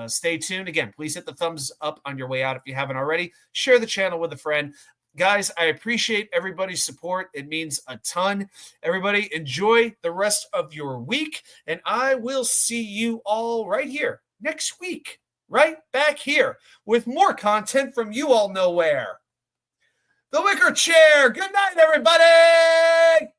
stay tuned. Again, please hit the thumbs up on your way out if you haven't already. Share the channel with a friend. Guys, I appreciate everybody's support. It means a ton. Everybody, enjoy the rest of your week, and I will see you all right here next week, right back here with more content from you all know where. The Wicker Chair. Good night, everybody.